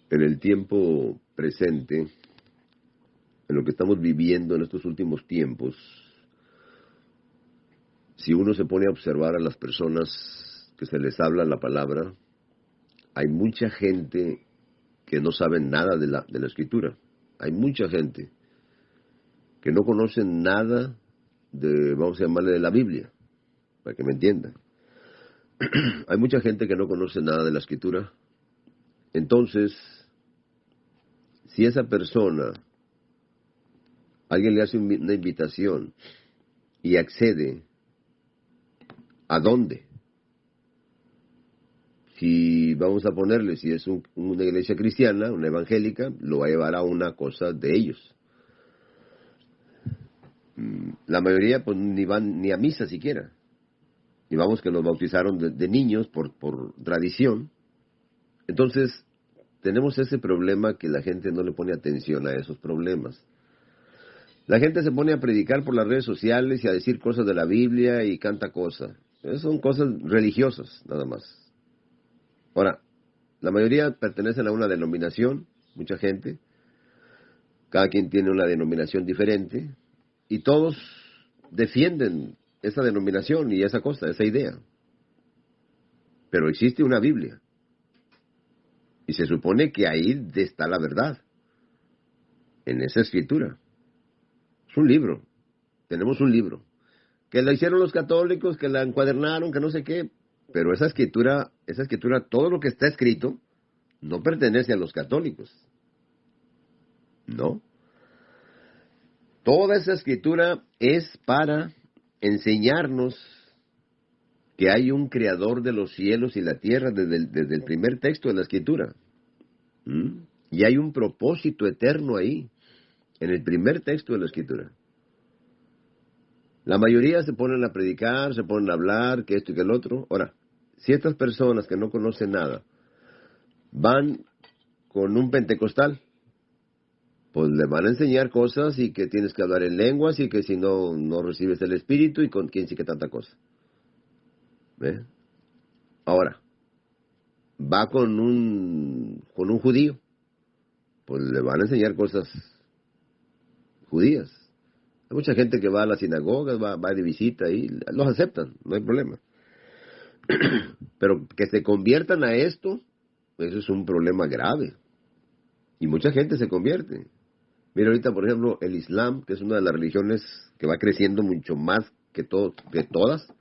En el tiempo presente, en lo que estamos viviendo en estos últimos tiempos, si uno se pone a observar a las personas que se les habla la palabra, hay mucha gente que no sabe nada de la Escritura. Hay mucha gente que no conoce nada de, vamos a llamarle, de la Biblia, para que me entiendan. Hay mucha gente que no conoce nada de la Escritura. Entonces, si esa persona, alguien le hace una invitación y accede, ¿a dónde? Si vamos a ponerle, si es una iglesia cristiana, una evangélica, lo va a llevar a una cosa de ellos. La mayoría pues ni van ni a misa siquiera. Y vamos que los bautizaron de niños por tradición. Entonces, tenemos ese problema que la gente no le pone atención a esos problemas. La gente se pone a predicar por las redes sociales y a decir cosas de la Biblia y canta cosas. Son cosas religiosas, nada más. Ahora, la mayoría pertenecen a una denominación, mucha gente. Cada quien tiene una denominación diferente. Y todos defienden esa denominación y esa cosa, esa idea. Pero existe una Biblia. Y se supone que ahí está la verdad. En esa escritura. Es un libro. Tenemos un libro. Que la hicieron los católicos, que la encuadernaron, que no sé qué. Pero esa escritura, todo lo que está escrito, no pertenece a los católicos. No. Toda esa escritura es para enseñarnos que hay un creador de los cielos y la tierra desde el primer texto de la escritura. Y hay un propósito eterno ahí, en el primer texto de la escritura. La mayoría se ponen a predicar, se ponen a hablar, que esto y que el otro. Ahora, si estas personas que no conocen nada van con un pentecostal, pues le van a enseñar cosas y que tienes que hablar en lenguas y que si no, no recibes el Espíritu y con quién sí que tanta cosa. ¿Ve? Ahora, va con un judío, pues le van a enseñar cosas judías. Hay mucha gente que va a las sinagogas, va de visita y los aceptan, no hay problema. Pero que se conviertan a esto, eso es un problema grave. Y mucha gente se convierte. Mira ahorita, por ejemplo, el Islam, que es una de las religiones que va creciendo mucho más que todas,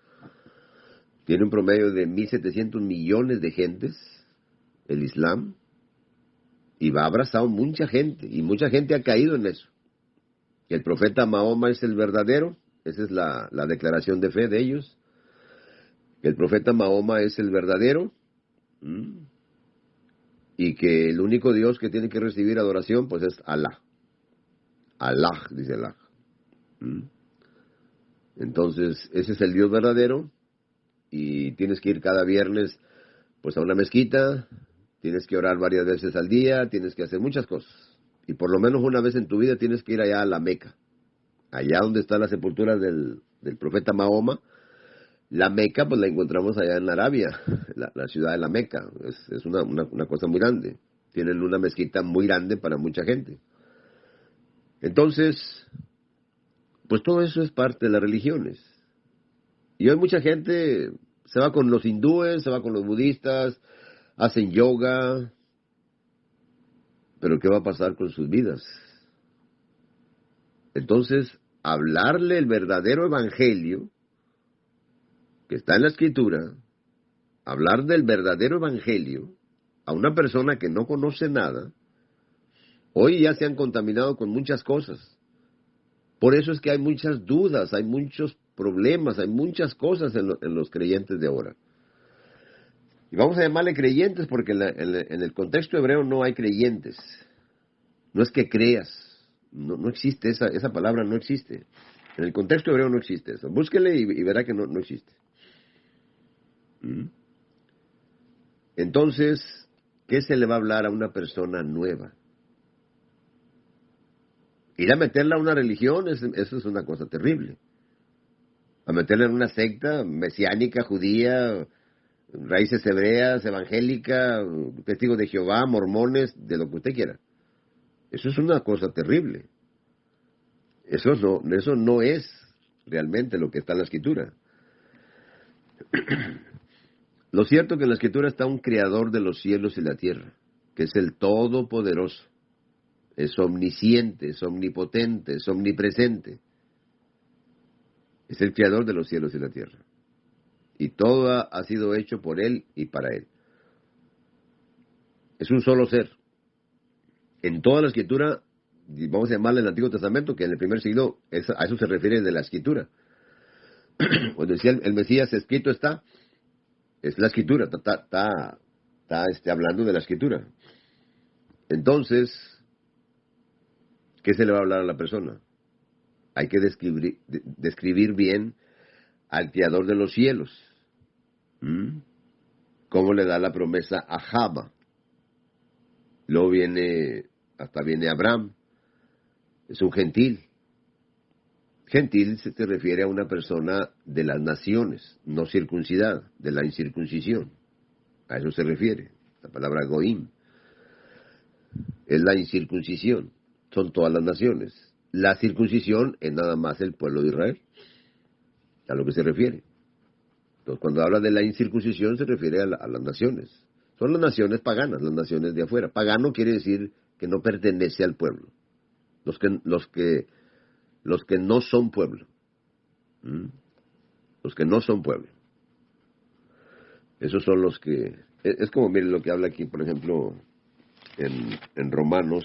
tiene un promedio de 1.700 millones de gentes, el Islam, y va abrazado mucha gente, y mucha gente ha caído en eso. El profeta Mahoma es el verdadero, esa es la declaración de fe de ellos. El profeta Mahoma es el verdadero, y que el único Dios que tiene que recibir adoración, pues es Alá. Alá, dice Alá. Entonces, ese es el Dios verdadero, y tienes que ir cada viernes pues a una mezquita, tienes que orar varias veces al día, tienes que hacer muchas cosas. Y por lo menos una vez en tu vida tienes que ir allá a la Meca, allá donde está la sepultura del profeta Mahoma. La Meca, pues la encontramos allá en Arabia, la ciudad de la Meca. Es una cosa muy grande. Tienen una mezquita muy grande para mucha gente. Entonces, pues todo eso es parte de las religiones. Y hoy mucha gente se va con los hindúes, se va con los budistas, hacen yoga, pero ¿qué va a pasar con sus vidas? Entonces, hablarle el verdadero evangelio que está en la escritura, hablar del verdadero evangelio a una persona que no conoce nada, hoy ya se han contaminado con muchas cosas. Por eso es que hay muchas dudas, hay muchos problemas, hay muchas cosas en los creyentes de ahora. Y vamos a llamarle creyentes porque en el contexto hebreo no hay creyentes. No es que creas, no existe esa palabra, no existe. En el contexto hebreo no existe eso. Búsquele y verá que no existe. Entonces, ¿qué se le va a hablar a una persona nueva? Ir a meterla a una religión, eso es una cosa terrible. A meterla en una secta mesiánica, judía, raíces hebreas, evangélica, testigos de Jehová, mormones, de lo que usted quiera. Eso es una cosa terrible. Eso no es realmente lo que está en la Escritura. Lo cierto es que en la Escritura está un creador de los cielos y la tierra, que es el Todopoderoso. Es omnisciente, es omnipotente, es omnipresente. Es el creador de los cielos y la tierra. Y todo ha sido hecho por Él y para Él. Es un solo ser. En toda la Escritura, vamos a llamarle el Antiguo Testamento, que en el primer siglo, a eso se refiere de la Escritura. Cuando decía el Mesías, escrito está, es la Escritura, está hablando de la Escritura. Entonces, ¿qué se le va a hablar a la persona? Hay que describir bien al Creador de los cielos. ¿Cómo le da la promesa a Jaba? Luego viene Abraham. Es un gentil. Gentil se te refiere a una persona de las naciones, no circuncidada, de la incircuncisión. A eso se refiere la palabra goim. Es la incircuncisión. Son todas las naciones. La circuncisión es nada más el pueblo de Israel. A lo que se refiere. Entonces, cuando habla de la incircuncisión, se refiere a las naciones. Son las naciones paganas, las naciones de afuera. Pagano quiere decir que no pertenece al pueblo. Los que no son pueblo. Los que no son pueblo. Esos son los que... Es como, miren lo que habla aquí, por ejemplo, en Romanos.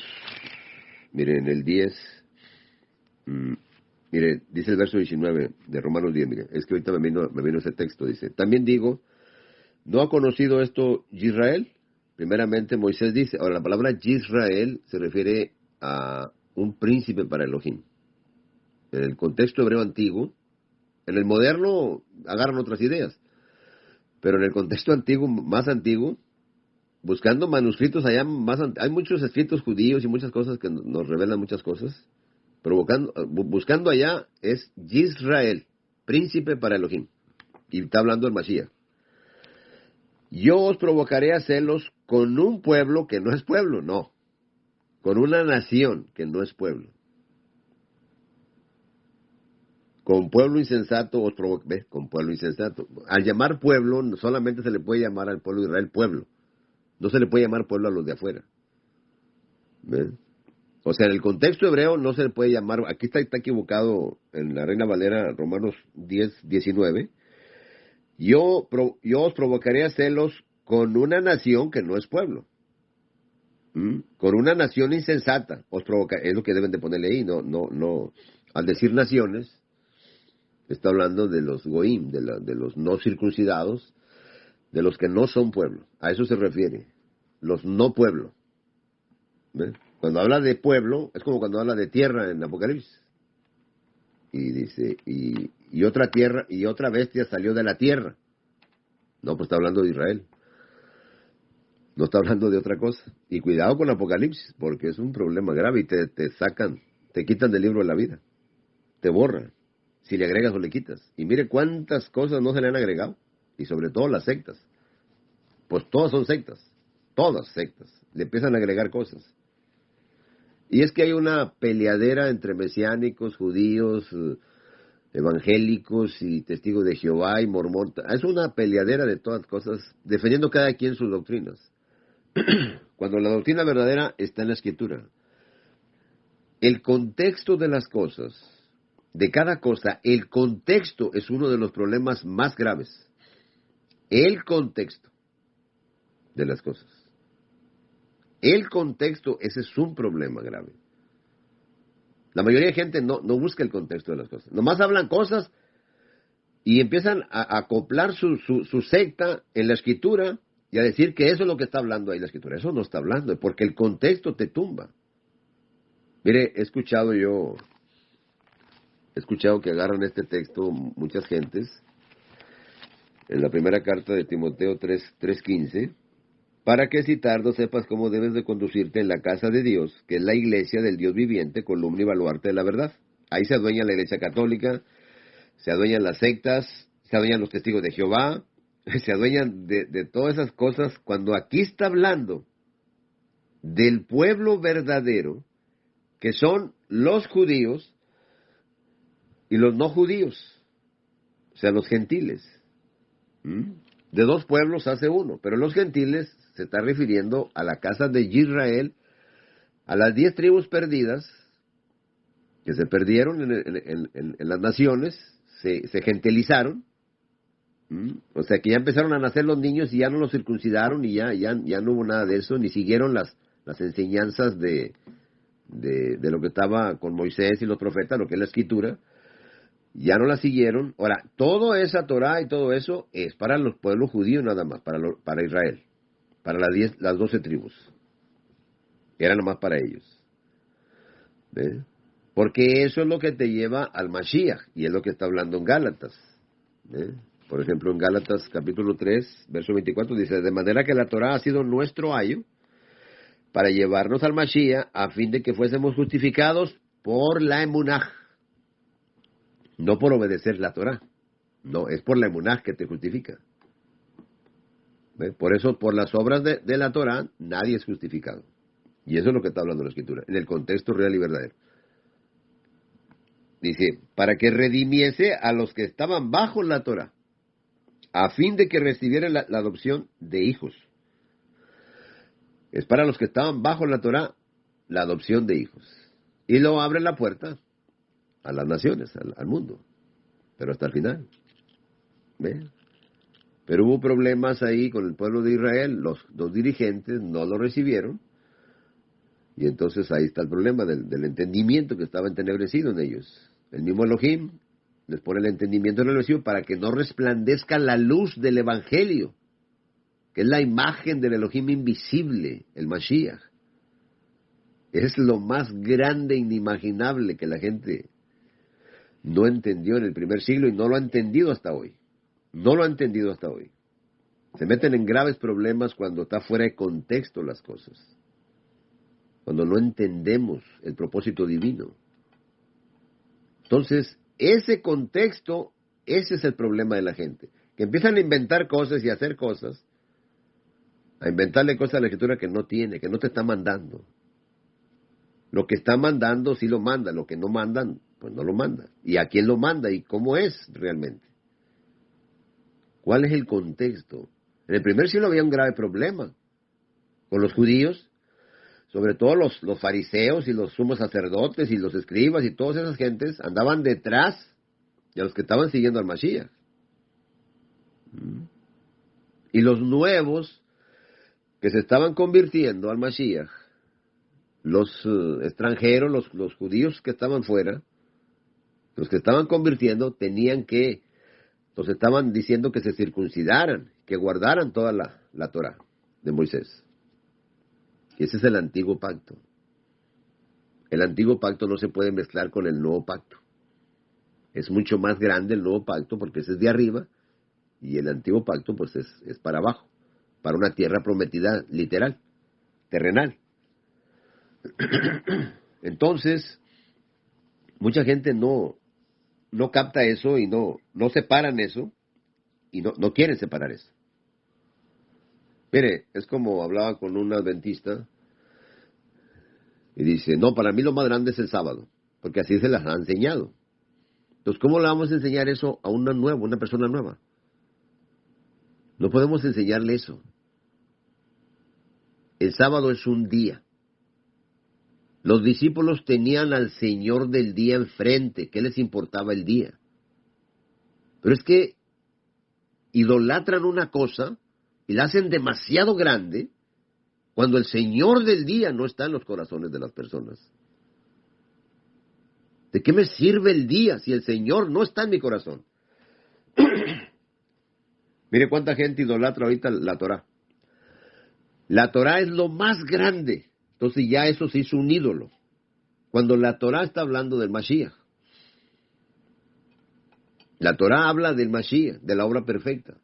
Miren, en el 10... Mire, dice el verso 19 de Romanos 10, mire, es que ahorita me vino ese texto, dice, también digo, ¿no ha conocido esto Israel? Primeramente Moisés dice, ahora la palabra Israel se refiere a un príncipe para Elohim. En el contexto hebreo antiguo, en el moderno agarran otras ideas, pero en el contexto antiguo, más antiguo, buscando manuscritos allá, hay muchos escritos judíos y muchas cosas que nos revelan muchas cosas. Buscando allá es Israel, príncipe para Elohim. Y está hablando el Mashiach. Yo os provocaré a celos con un pueblo que no es pueblo, no. Con una nación que no es pueblo. Con pueblo insensato os provocaré. Con pueblo insensato. Al llamar pueblo, solamente se le puede llamar al pueblo de Israel pueblo. No se le puede llamar pueblo a los de afuera. ¿Ven? O sea, en el contexto hebreo no se le puede llamar, aquí está equivocado en la Reina Valera, Romanos 10, 19. Yo os provocaré a celos con una nación que no es pueblo. Con una nación insensata os provocaré, es lo que deben de ponerle ahí, no. Al decir naciones, está hablando de los goim, de los no circuncidados, de los que no son pueblo. A eso se refiere, los no pueblo. ¿Ven? Cuando habla de pueblo, es como cuando habla de tierra en Apocalipsis. Y dice, y otra tierra, y otra bestia salió de la tierra. No, pues está hablando de Israel. No está hablando de otra cosa. Y cuidado con Apocalipsis, porque es un problema grave y te sacan, te quitan del libro de la vida. Te borran, si le agregas o le quitas. Y mire cuántas cosas no se le han agregado. Y sobre todo las sectas. Pues todas son sectas. Todas sectas. Le empiezan a agregar cosas. Y es que hay una peleadera entre mesiánicos, judíos, evangélicos y testigos de Jehová y mormón. Es una peleadera de todas cosas, defendiendo cada quien sus doctrinas. Cuando la doctrina verdadera está en la Escritura. El contexto de las cosas, de cada cosa, el contexto es uno de los problemas más graves. El contexto de las cosas. El contexto, ese es un problema grave. La mayoría de gente no busca el contexto de las cosas. Nomás hablan cosas y empiezan a acoplar su secta en la Escritura y a decir que eso es lo que está hablando ahí la Escritura. Eso no está hablando, porque el contexto te tumba. Mire, he escuchado que agarran este texto muchas gentes. En la primera carta de Timoteo 3:15, para que si tardo sepas cómo debes de conducirte en la casa de Dios, que es la iglesia del Dios viviente, columna y baluarte de la verdad. Ahí se adueña la iglesia católica, se adueñan las sectas, se adueñan los testigos de Jehová, se adueñan de todas esas cosas, cuando aquí está hablando del pueblo verdadero, que son los judíos y los no judíos, o sea, los gentiles. ¿Mm? De dos pueblos hace uno, pero los gentiles se está refiriendo a la casa de Israel, a las 10 tribus perdidas, que se perdieron en las naciones, se gentilizaron. ¿Mm? O sea, que ya empezaron a nacer los niños y ya no los circuncidaron y ya no hubo nada de eso, ni siguieron las enseñanzas de lo que estaba con Moisés y los profetas, lo que es la escritura, ya no la siguieron. Ahora, toda esa Torah y todo eso es para los pueblos judíos nada más, para Israel, para las 12 tribus. Era nomás para ellos. ¿Ves? Porque eso es lo que te lleva al Mashiach, y es lo que está hablando en Gálatas. ¿Ves? Por ejemplo, en Gálatas capítulo 3, verso 24, dice, de manera que la Torah ha sido nuestro ayo para llevarnos al Mashiach, a fin de que fuésemos justificados por la emunaj. No por obedecer la Torah. No, es por la emunaj que te justifica. ¿Ves? Por eso, por las obras de la Torah, nadie es justificado. Y eso es lo que está hablando la Escritura, en el contexto real y verdadero. Dice, para que redimiese a los que estaban bajo la Torah, a fin de que recibieran la adopción de hijos. Es para los que estaban bajo la Torah, la adopción de hijos. Y lo abre la puerta a las naciones, al mundo. Pero hasta el final. ¿Ve? Pero hubo problemas ahí con el pueblo de Israel. Los dirigentes no lo recibieron. Y entonces ahí está el problema del entendimiento que estaba entenebrecido en ellos. El mismo Elohim les pone el entendimiento entenebrecido para que no resplandezca la luz del Evangelio, que es la imagen del Elohim invisible, el Mashiach. Es lo más grande e inimaginable que la gente no entendió en el primer siglo y no lo ha entendido hasta hoy. No lo ha entendido hasta hoy. Se meten en graves problemas cuando está fuera de contexto las cosas. Cuando no entendemos el propósito divino. Entonces, ese contexto, ese es el problema de la gente. Que empiezan a inventar cosas y a hacer cosas, a inventarle cosas a la Escritura que no tiene, que no te está mandando. Lo que está mandando sí lo manda, lo que no mandan, pues no lo manda. ¿Y a quién lo manda y cómo es realmente? ¿Cuál es el contexto? En el primer siglo había un grave problema con los judíos, sobre todo los fariseos y los sumos sacerdotes y los escribas y todas esas gentes andaban detrás de los que estaban siguiendo al Mashiach. Y los nuevos que se estaban convirtiendo al Mashiach, los extranjeros, los judíos que estaban fuera, los que estaban convirtiendo los estaban diciendo que se circuncidaran, que guardaran toda la Torah de Moisés. Y ese es el antiguo pacto. El antiguo pacto no se puede mezclar con el nuevo pacto. Es mucho más grande el nuevo pacto porque ese es de arriba y el antiguo pacto pues es para abajo, para una tierra prometida literal, terrenal. Entonces, mucha gente no capta eso y no separan eso y no quieren separar eso. Mire, es como hablaba con un adventista y dice, no, para mí lo más grande es el sábado, porque así se las ha enseñado. Entonces, ¿cómo le vamos a enseñar eso a una persona nueva? No podemos enseñarle eso. El sábado es un día. Los discípulos tenían al Señor del día enfrente. ¿Qué les importaba el día? Pero es que idolatran una cosa y la hacen demasiado grande cuando el Señor del día no está en los corazones de las personas. ¿De qué me sirve el día si el Señor no está en mi corazón? Mire cuánta gente idolatra ahorita la Torah. La Torah es lo más grande. Entonces ya eso se hizo un ídolo. Cuando la Torah está hablando del Mashiach. La Torah habla del Mashiach, de la obra perfecta.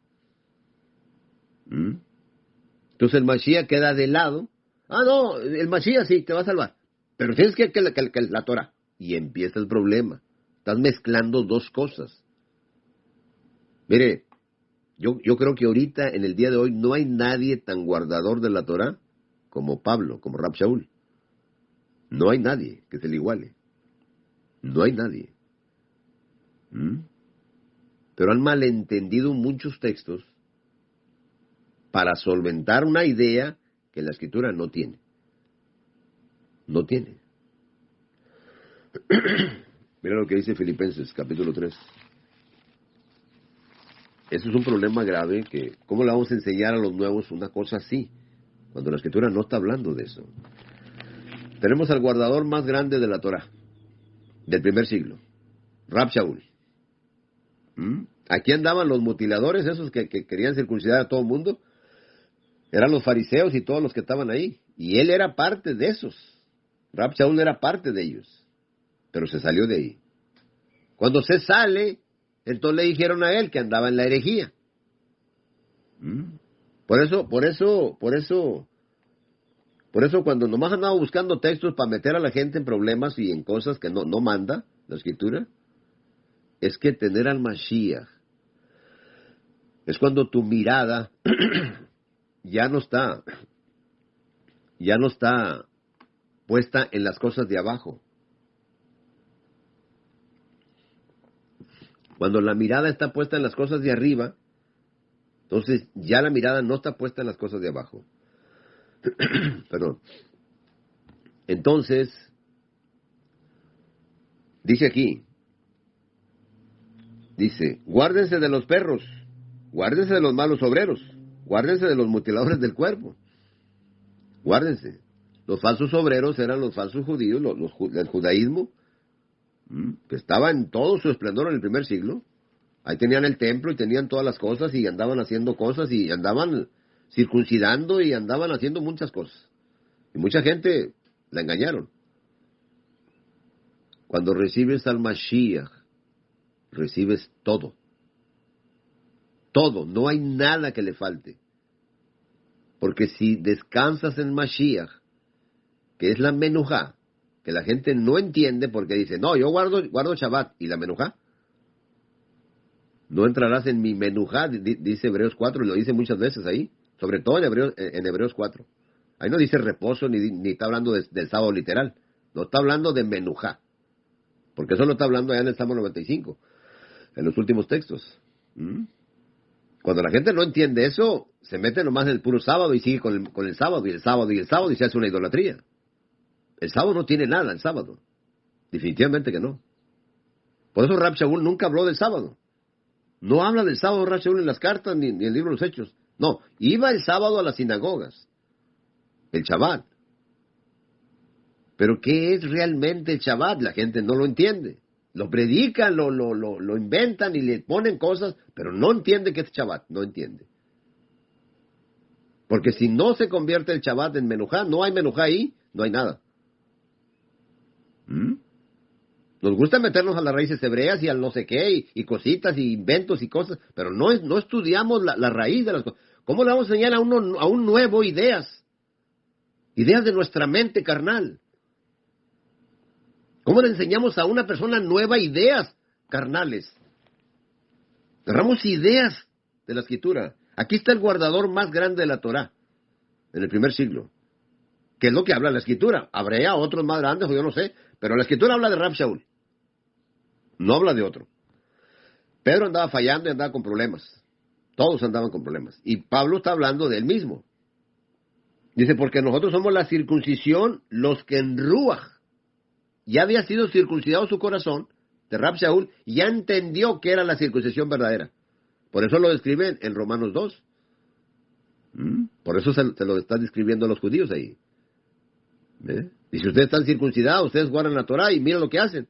Entonces el Mashiach queda de lado. Ah, no, el Mashiach sí, te va a salvar. Pero tienes que la Torah. Y empieza el problema. Estás mezclando dos cosas. Mire, Yo creo que ahorita, en el día de hoy, no hay nadie tan guardador de la Torah como Pablo, como Rab Shaul. No hay nadie que se le iguale. No hay nadie. ¿Mm? Pero han malentendido muchos textos para solventar una idea que la Escritura no tiene. No tiene. Mira lo que dice Filipenses, capítulo 3. Eso es un problema grave que, ¿cómo le vamos a enseñar a los nuevos una cosa así? Cuando la Escritura no está hablando de eso. Tenemos al guardador más grande de la Torah, del primer siglo, Rab Shaul. Aquí andaban los mutiladores, esos que querían circuncidar a todo el mundo. Eran los fariseos y todos los que estaban ahí. Y él era parte de esos. Rab Shaul era parte de ellos. Pero se salió de ahí. Cuando se sale, entonces le dijeron a él que andaba en la herejía. Por eso, cuando nomás andaba buscando textos para meter a la gente en problemas y en cosas que no manda la Escritura, es que tener al Mashiach es cuando tu mirada ya no está puesta en las cosas de abajo. Cuando la mirada está puesta en las cosas de arriba, entonces ya la mirada no está puesta en las cosas de abajo. Perdón. Entonces, dice, guárdense de los perros, guárdense de los malos obreros, guárdense de los mutiladores del cuerpo, guárdense. Los falsos obreros eran los falsos judíos, el judaísmo, que estaba en todo su esplendor en el primer siglo. Ahí tenían el templo y tenían todas las cosas y andaban haciendo cosas y andaban circuncidando y andaban haciendo muchas cosas. Y mucha gente la engañaron. Cuando recibes al Mashiach, recibes todo. Todo, no hay nada que le falte. Porque si descansas en Mashiach, que es la menujá, que la gente no entiende porque dice, no, yo guardo Shabbat, ¿y la menujá? No entrarás en mi menujá, dice Hebreos 4, y lo dice muchas veces ahí, sobre todo en Hebreos 4. Ahí no dice reposo, ni está hablando del sábado literal, no está hablando de menujá, porque eso lo está hablando allá en el Salmo 95, en los últimos textos. Cuando la gente no entiende eso, se mete nomás en el puro sábado y sigue con el sábado, y el sábado, y el sábado, y se hace una idolatría. El sábado no tiene nada, el sábado. Definitivamente que no. Por eso Rab Shaul nunca habló del sábado. No habla del sábado Rab Shaul en las cartas ni en el libro de los Hechos. No, iba el sábado a las sinagogas. El Shabbat. Pero ¿qué es realmente el Shabbat? La gente no lo entiende. Lo predican, lo inventan y le ponen cosas, pero no entiende qué es Shabbat. No entiende. Porque si no se convierte el Shabbat en menujá, no hay menujá ahí, no hay nada. Nos gusta meternos a las raíces hebreas y al no sé qué, y cositas, y inventos y cosas, pero no estudiamos la raíz de las cosas. ¿Cómo le vamos a enseñar a un nuevo ideas? Ideas de nuestra mente carnal. ¿Cómo le enseñamos a una persona nueva ideas carnales? Agarramos ideas de la Escritura. Aquí está el guardador más grande de la Torah, en el primer siglo. ¿Qué es lo que habla la Escritura? Habría otros más grandes, o yo no sé, pero la Escritura habla de Rab Shaul. No habla de otro. Pedro andaba fallando y andaba con problemas. Todos andaban con problemas. Y Pablo está hablando de él mismo. Dice, porque nosotros somos la circuncisión, los que en Ruach ya había sido circuncidado su corazón, de Rab Shaul, y ya entendió que era la circuncisión verdadera. Por eso lo describen en Romanos 2. Por eso se lo están describiendo a los judíos ahí. Y si ustedes están circuncidados, ustedes guardan la Torah y miren lo que hacen.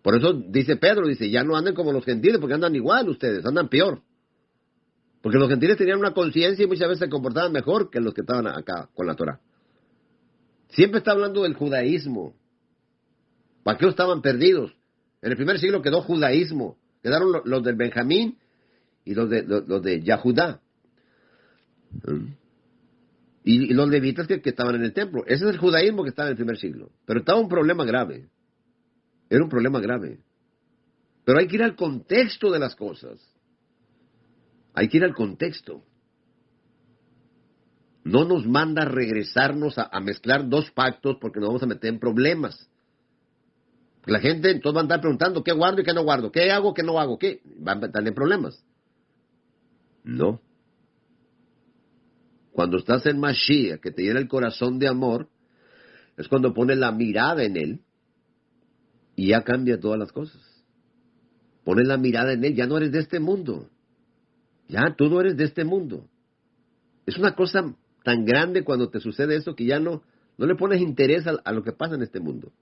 Por eso dice Pedro, ya no anden como los gentiles, porque andan igual ustedes, andan peor. Porque los gentiles tenían una conciencia y muchas veces se comportaban mejor que los que estaban acá con la Torah. Siempre está hablando del judaísmo. ¿Para qué estaban perdidos? En el primer siglo quedó judaísmo. Quedaron los del Benjamín y los de Yahudá. Y los levitas que estaban en el templo. Ese es el judaísmo que estaba en el primer siglo. Pero estaba un problema grave. Era un problema grave. Pero hay que ir al contexto de las cosas. Hay que ir al contexto. No nos manda a regresarnos a mezclar dos pactos porque nos vamos a meter en problemas. La gente entonces va a andar preguntando qué guardo y qué no guardo, qué hago, qué no hago, qué. Van a estar en problemas. No. Cuando estás en Mashiach, que te llena el corazón de amor, es cuando pones la mirada en Él y ya cambia todas las cosas. Pones la mirada en Él, ya no eres de este mundo. Ya tú no eres de este mundo. Es una cosa tan grande cuando te sucede eso que ya no le pones interés a lo que pasa en este mundo.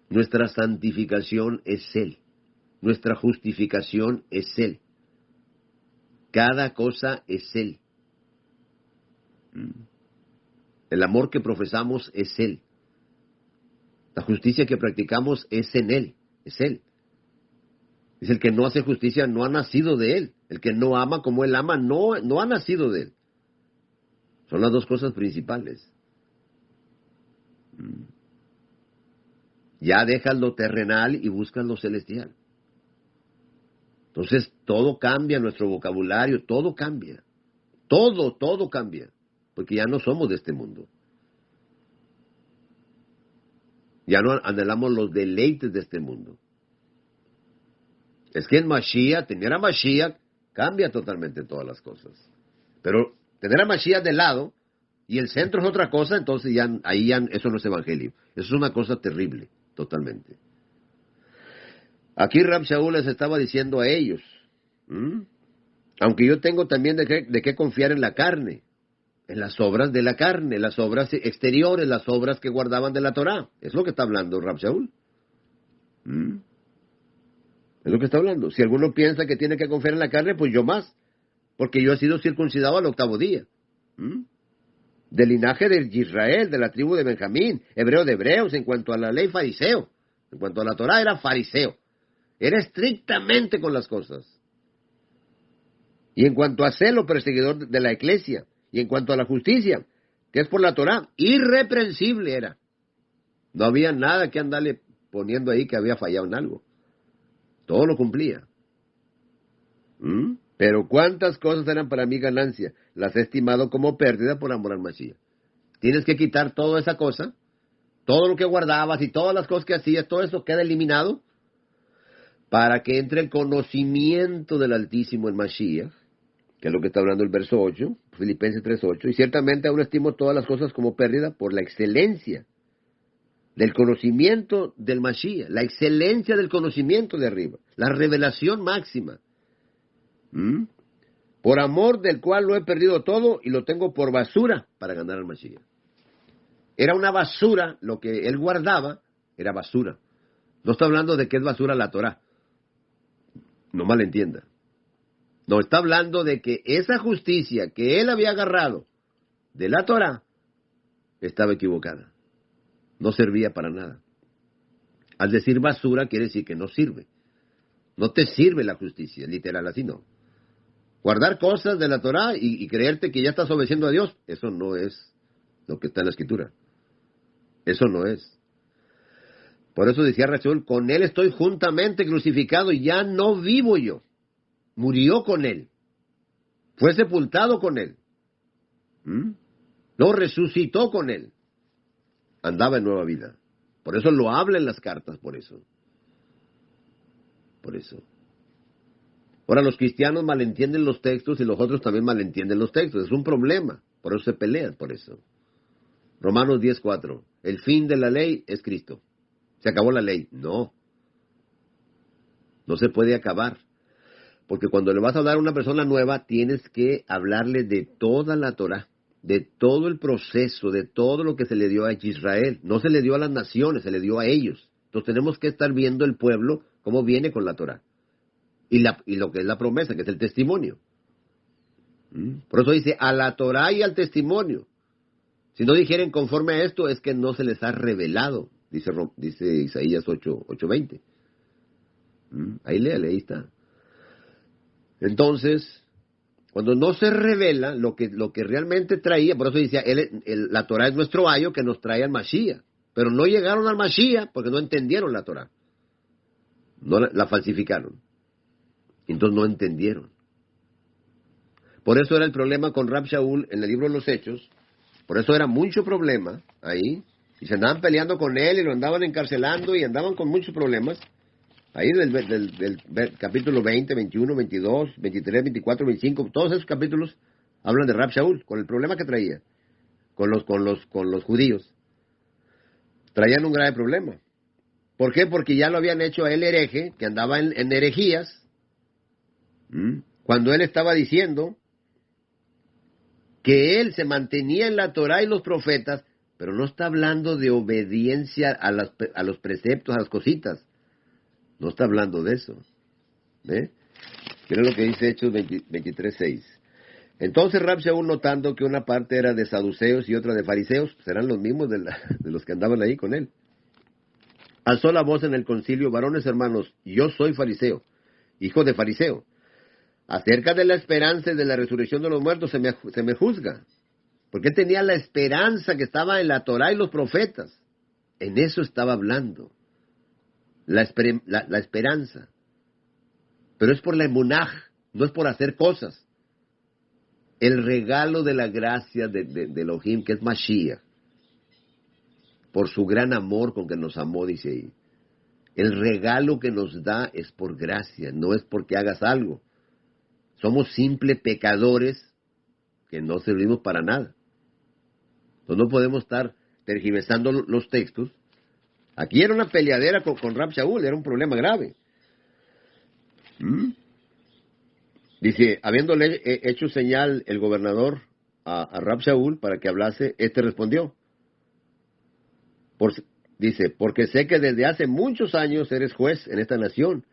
Nuestra santificación es Él. Nuestra justificación es Él. Cada cosa es Él. El amor que profesamos es Él. La justicia que practicamos es en Él. Es Él. Dice, el que no hace justicia no ha nacido de Él. El que no ama como Él ama no ha nacido de Él. Son las dos cosas principales. Ya dejas lo terrenal y buscas lo celestial. Entonces todo cambia, nuestro vocabulario, todo cambia. Todo cambia. Porque ya no somos de este mundo. Ya no anhelamos los deleites de este mundo. Es que en Mashiach, tener a Mashiach, cambia totalmente todas las cosas. Pero tener a Mashiach de lado y el centro es otra cosa, entonces ahí ya eso no es evangelio. Eso es una cosa terrible, totalmente. Aquí Rab Shaul les estaba diciendo a ellos, aunque yo tengo también de qué confiar en la carne, en las obras de la carne, las obras exteriores, las obras que guardaban de la Torá. Es lo que está hablando Rab Shaul. Es lo que está hablando. Si alguno piensa que tiene que confiar en la carne, pues yo más, porque yo he sido circuncidado al 8º día. Del linaje de Israel, de la tribu de Benjamín, hebreo de hebreos, en cuanto a la ley fariseo, en cuanto a la Torá era fariseo. Era estrictamente con las cosas. Y en cuanto a celo, perseguidor de la iglesia. Y en cuanto a la justicia, que es por la Torá, irreprensible era. No había nada que andarle poniendo ahí que había fallado en algo. Todo lo cumplía. Pero cuántas cosas eran para mí ganancia. Las he estimado como pérdida por amor al Mashiach. Tienes que quitar toda esa cosa. Todo lo que guardabas y todas las cosas que hacías, todo eso queda eliminado. Para que entre el conocimiento del Altísimo en Mashiach, que es lo que está hablando el verso 8, Filipenses 3:8, y ciertamente aún estimo todas las cosas como pérdida por la excelencia del conocimiento del Mashiach, la excelencia del conocimiento de arriba, la revelación máxima, por amor del cual lo he perdido todo y lo tengo por basura para ganar al Mashiach. Era una basura, lo que él guardaba era basura. No está hablando de que es basura la Torá. No malentienda. No, está hablando de que esa justicia que él había agarrado de la Torá estaba equivocada. No servía para nada. Al decir basura quiere decir que no sirve. No te sirve la justicia, literal, así no. Guardar cosas de la Torá y creerte que ya estás obedeciendo a Dios, eso no es lo que está en la Escritura. Eso no es. Por eso decía Rachel, con Él estoy juntamente crucificado y ya no vivo yo. Murió con Él. Fue sepultado con Él. No, resucitó con Él. Andaba en nueva vida. Por eso lo habla en las cartas, por eso. Por eso. Ahora los cristianos malentienden los textos y los otros también malentienden los textos. Es un problema. Por eso se pelean, por eso. Romanos 10:4. El fin de la ley es Cristo. Se acabó la ley. No. No se puede acabar. Porque cuando le vas a hablar a una persona nueva, tienes que hablarle de toda la Torá, de todo el proceso, de todo lo que se le dio a Israel. No se le dio a las naciones, se le dio a ellos. Entonces tenemos que estar viendo el pueblo cómo viene con la Torá. Y lo que es la promesa, que es el testimonio. Por eso dice, a la Torá y al testimonio. Si no dijeren conforme a esto, es que no se les ha revelado, dice Isaías 8:20. Ahí léale, ahí está. Entonces, cuando no se revela lo que realmente traía, por eso decía, la Torah es nuestro ayo que nos trae al Mashiach. pero no llegaron al Mashiach porque no entendieron la Torah. No la falsificaron. Entonces no entendieron. Por eso era el problema con Rab Shaul en el libro de los Hechos. Por eso era mucho problema ahí. Y se andaban peleando con él y lo andaban encarcelando y andaban con muchos problemas. Ahí del capítulo 20, 21, 22, 23, 24, 25, todos esos capítulos hablan de Rab Shaul, con el problema que traía con los judíos. Traían un grave problema. ¿Por qué? Porque ya lo habían hecho a él hereje, que andaba en herejías, cuando él estaba diciendo que él se mantenía en la Torah y los profetas, pero no está hablando de obediencia a los preceptos, a las cositas. No está hablando de eso. ¿Ve? Miren lo que dice Hechos 23:6. Entonces Rab Shaul, notando que una parte era de saduceos y otra de fariseos, serán los mismos de los que andaban ahí con él, alzó la voz en el concilio: varones hermanos, yo soy fariseo, hijo de fariseo. Acerca de la esperanza y de la resurrección de los muertos se me juzga. Porque tenía la esperanza que estaba en la Torah y los profetas. En eso estaba hablando. La esperanza. Pero es por la emunaj, no es por hacer cosas. El regalo de la gracia de Elohim, que es Mashiach. Por su gran amor con que nos amó, dice ahí. El regalo que nos da es por gracia, no es porque hagas algo. Somos simples pecadores que no servimos para nada. Entonces no podemos estar tergiversando los textos. Aquí era una peleadera con Rab Shaul, era un problema grave. Dice, habiéndole hecho señal el gobernador a Rab Shaul para que hablase, respondió. Dice, porque sé que desde hace muchos años eres juez en esta nación.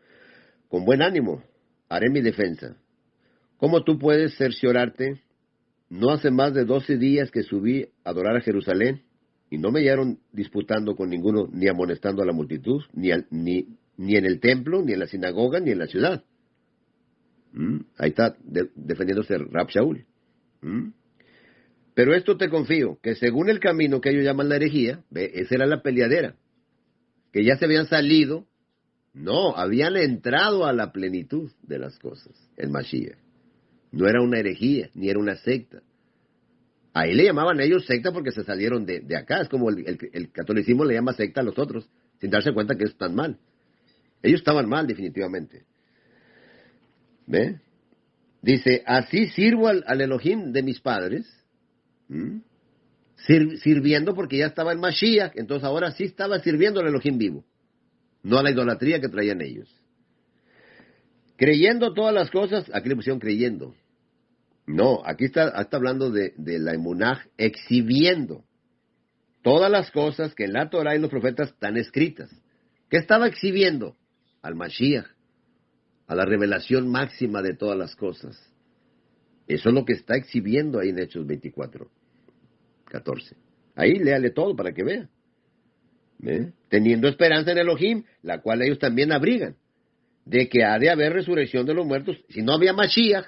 Con buen ánimo haré mi defensa. ¿Cómo tú puedes cerciorarte? No hace más de 12 días que subí a adorar a Jerusalén y no me hallaron disputando con ninguno, ni amonestando a la multitud, ni en el templo, ni en la sinagoga, ni en la ciudad. Ahí está defendiéndose Rab Shaul. Pero esto te confío, que según el camino que ellos llaman la herejía, esa era la peleadera, que ya se habían salido, no, habían entrado a la plenitud de las cosas, el Mashiach. No era una herejía, ni era una secta. Ahí le llamaban ellos secta porque se salieron de acá. Es como el catolicismo le llama secta a los otros, sin darse cuenta que están mal. Ellos estaban mal, definitivamente. ¿Ve? Dice, así sirvo al Elohim de mis padres, sirviendo porque ya estaba el Mashiach, entonces ahora sí estaba sirviendo al Elohim vivo, no a la idolatría que traían ellos. Creyendo todas las cosas, aquí le pusieron creyendo. No, aquí está hablando de la emunaj, exhibiendo todas las cosas que en la Torah y los profetas están escritas. ¿Qué estaba exhibiendo? Al Mashiach, a la revelación máxima de todas las cosas. Eso es lo que está exhibiendo ahí en Hechos 24:14. Ahí léale todo para que vea. Teniendo esperanza en Elohim, la cual ellos también abrigan, de que ha de haber resurrección de los muertos. Si no había Mashiach,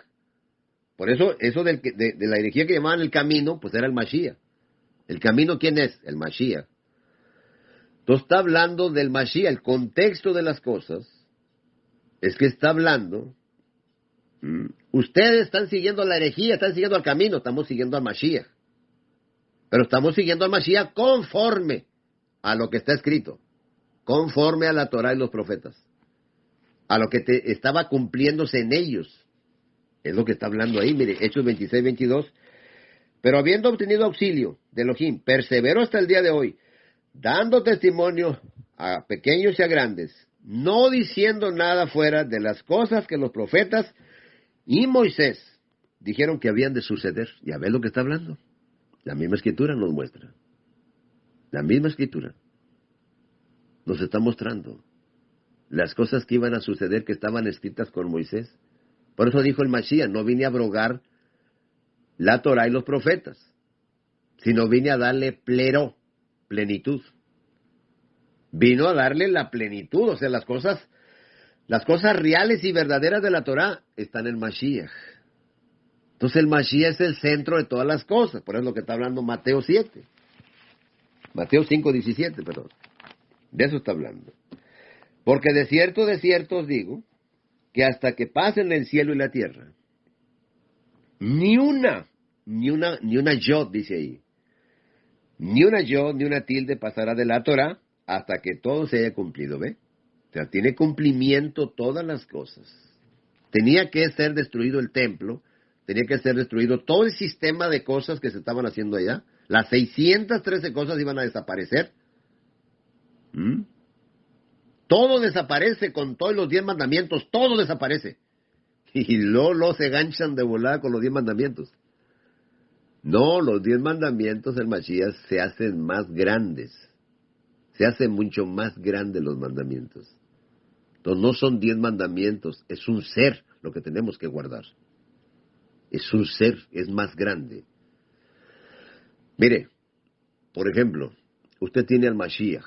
por eso de la herejía que llamaban el camino, pues era el Mashiach. ¿El camino quién es? El Mashiach. Entonces está hablando del Mashiach, el contexto de las cosas es que está hablando, ustedes están siguiendo la herejía, están siguiendo al camino, estamos siguiendo al Mashiach. Pero estamos siguiendo al Mashiach conforme a lo que está escrito, conforme a la Torah y los profetas, a lo que estaba cumpliéndose en ellos. Es lo que está hablando ahí, mire, Hechos 26:22. Pero habiendo obtenido auxilio de Elohim, persevero hasta el día de hoy, dando testimonio a pequeños y a grandes, no diciendo nada fuera de las cosas que los profetas y Moisés dijeron que habían de suceder. Ya ves lo que está hablando. La misma escritura nos muestra. La misma escritura nos está mostrando las cosas que iban a suceder que estaban escritas con Moisés. Por eso dijo el Mashiach, no vine a abrogar la Torah y los profetas, sino vine a darle plenitud. Vino a darle la plenitud, o sea, las cosas reales y verdaderas de la Torah están en el Mashiach. Entonces el Mashiach es el centro de todas las cosas, por eso es lo que está hablando Mateo 7. Mateo 5:17, perdón. De eso está hablando. Porque de cierto os digo, que hasta que pasen el cielo y la tierra, ni una yod, dice ahí, ni una yod, ni una tilde pasará de la Torah hasta que todo se haya cumplido, ¿ve? O sea, tiene cumplimiento todas las cosas. Tenía que ser destruido el templo, tenía que ser destruido todo el sistema de cosas que se estaban haciendo allá. Las 613 cosas iban a desaparecer. Todo desaparece con todos los 10 mandamientos, todo desaparece. Y luego se ganchan de volada con los 10 mandamientos. No, los 10 mandamientos del Mashiach se hacen más grandes. Se hacen mucho más grandes los mandamientos. Entonces no son 10 mandamientos, es un ser lo que tenemos que guardar. Es un ser, es más grande. Mire, por ejemplo, usted tiene al Mashiach.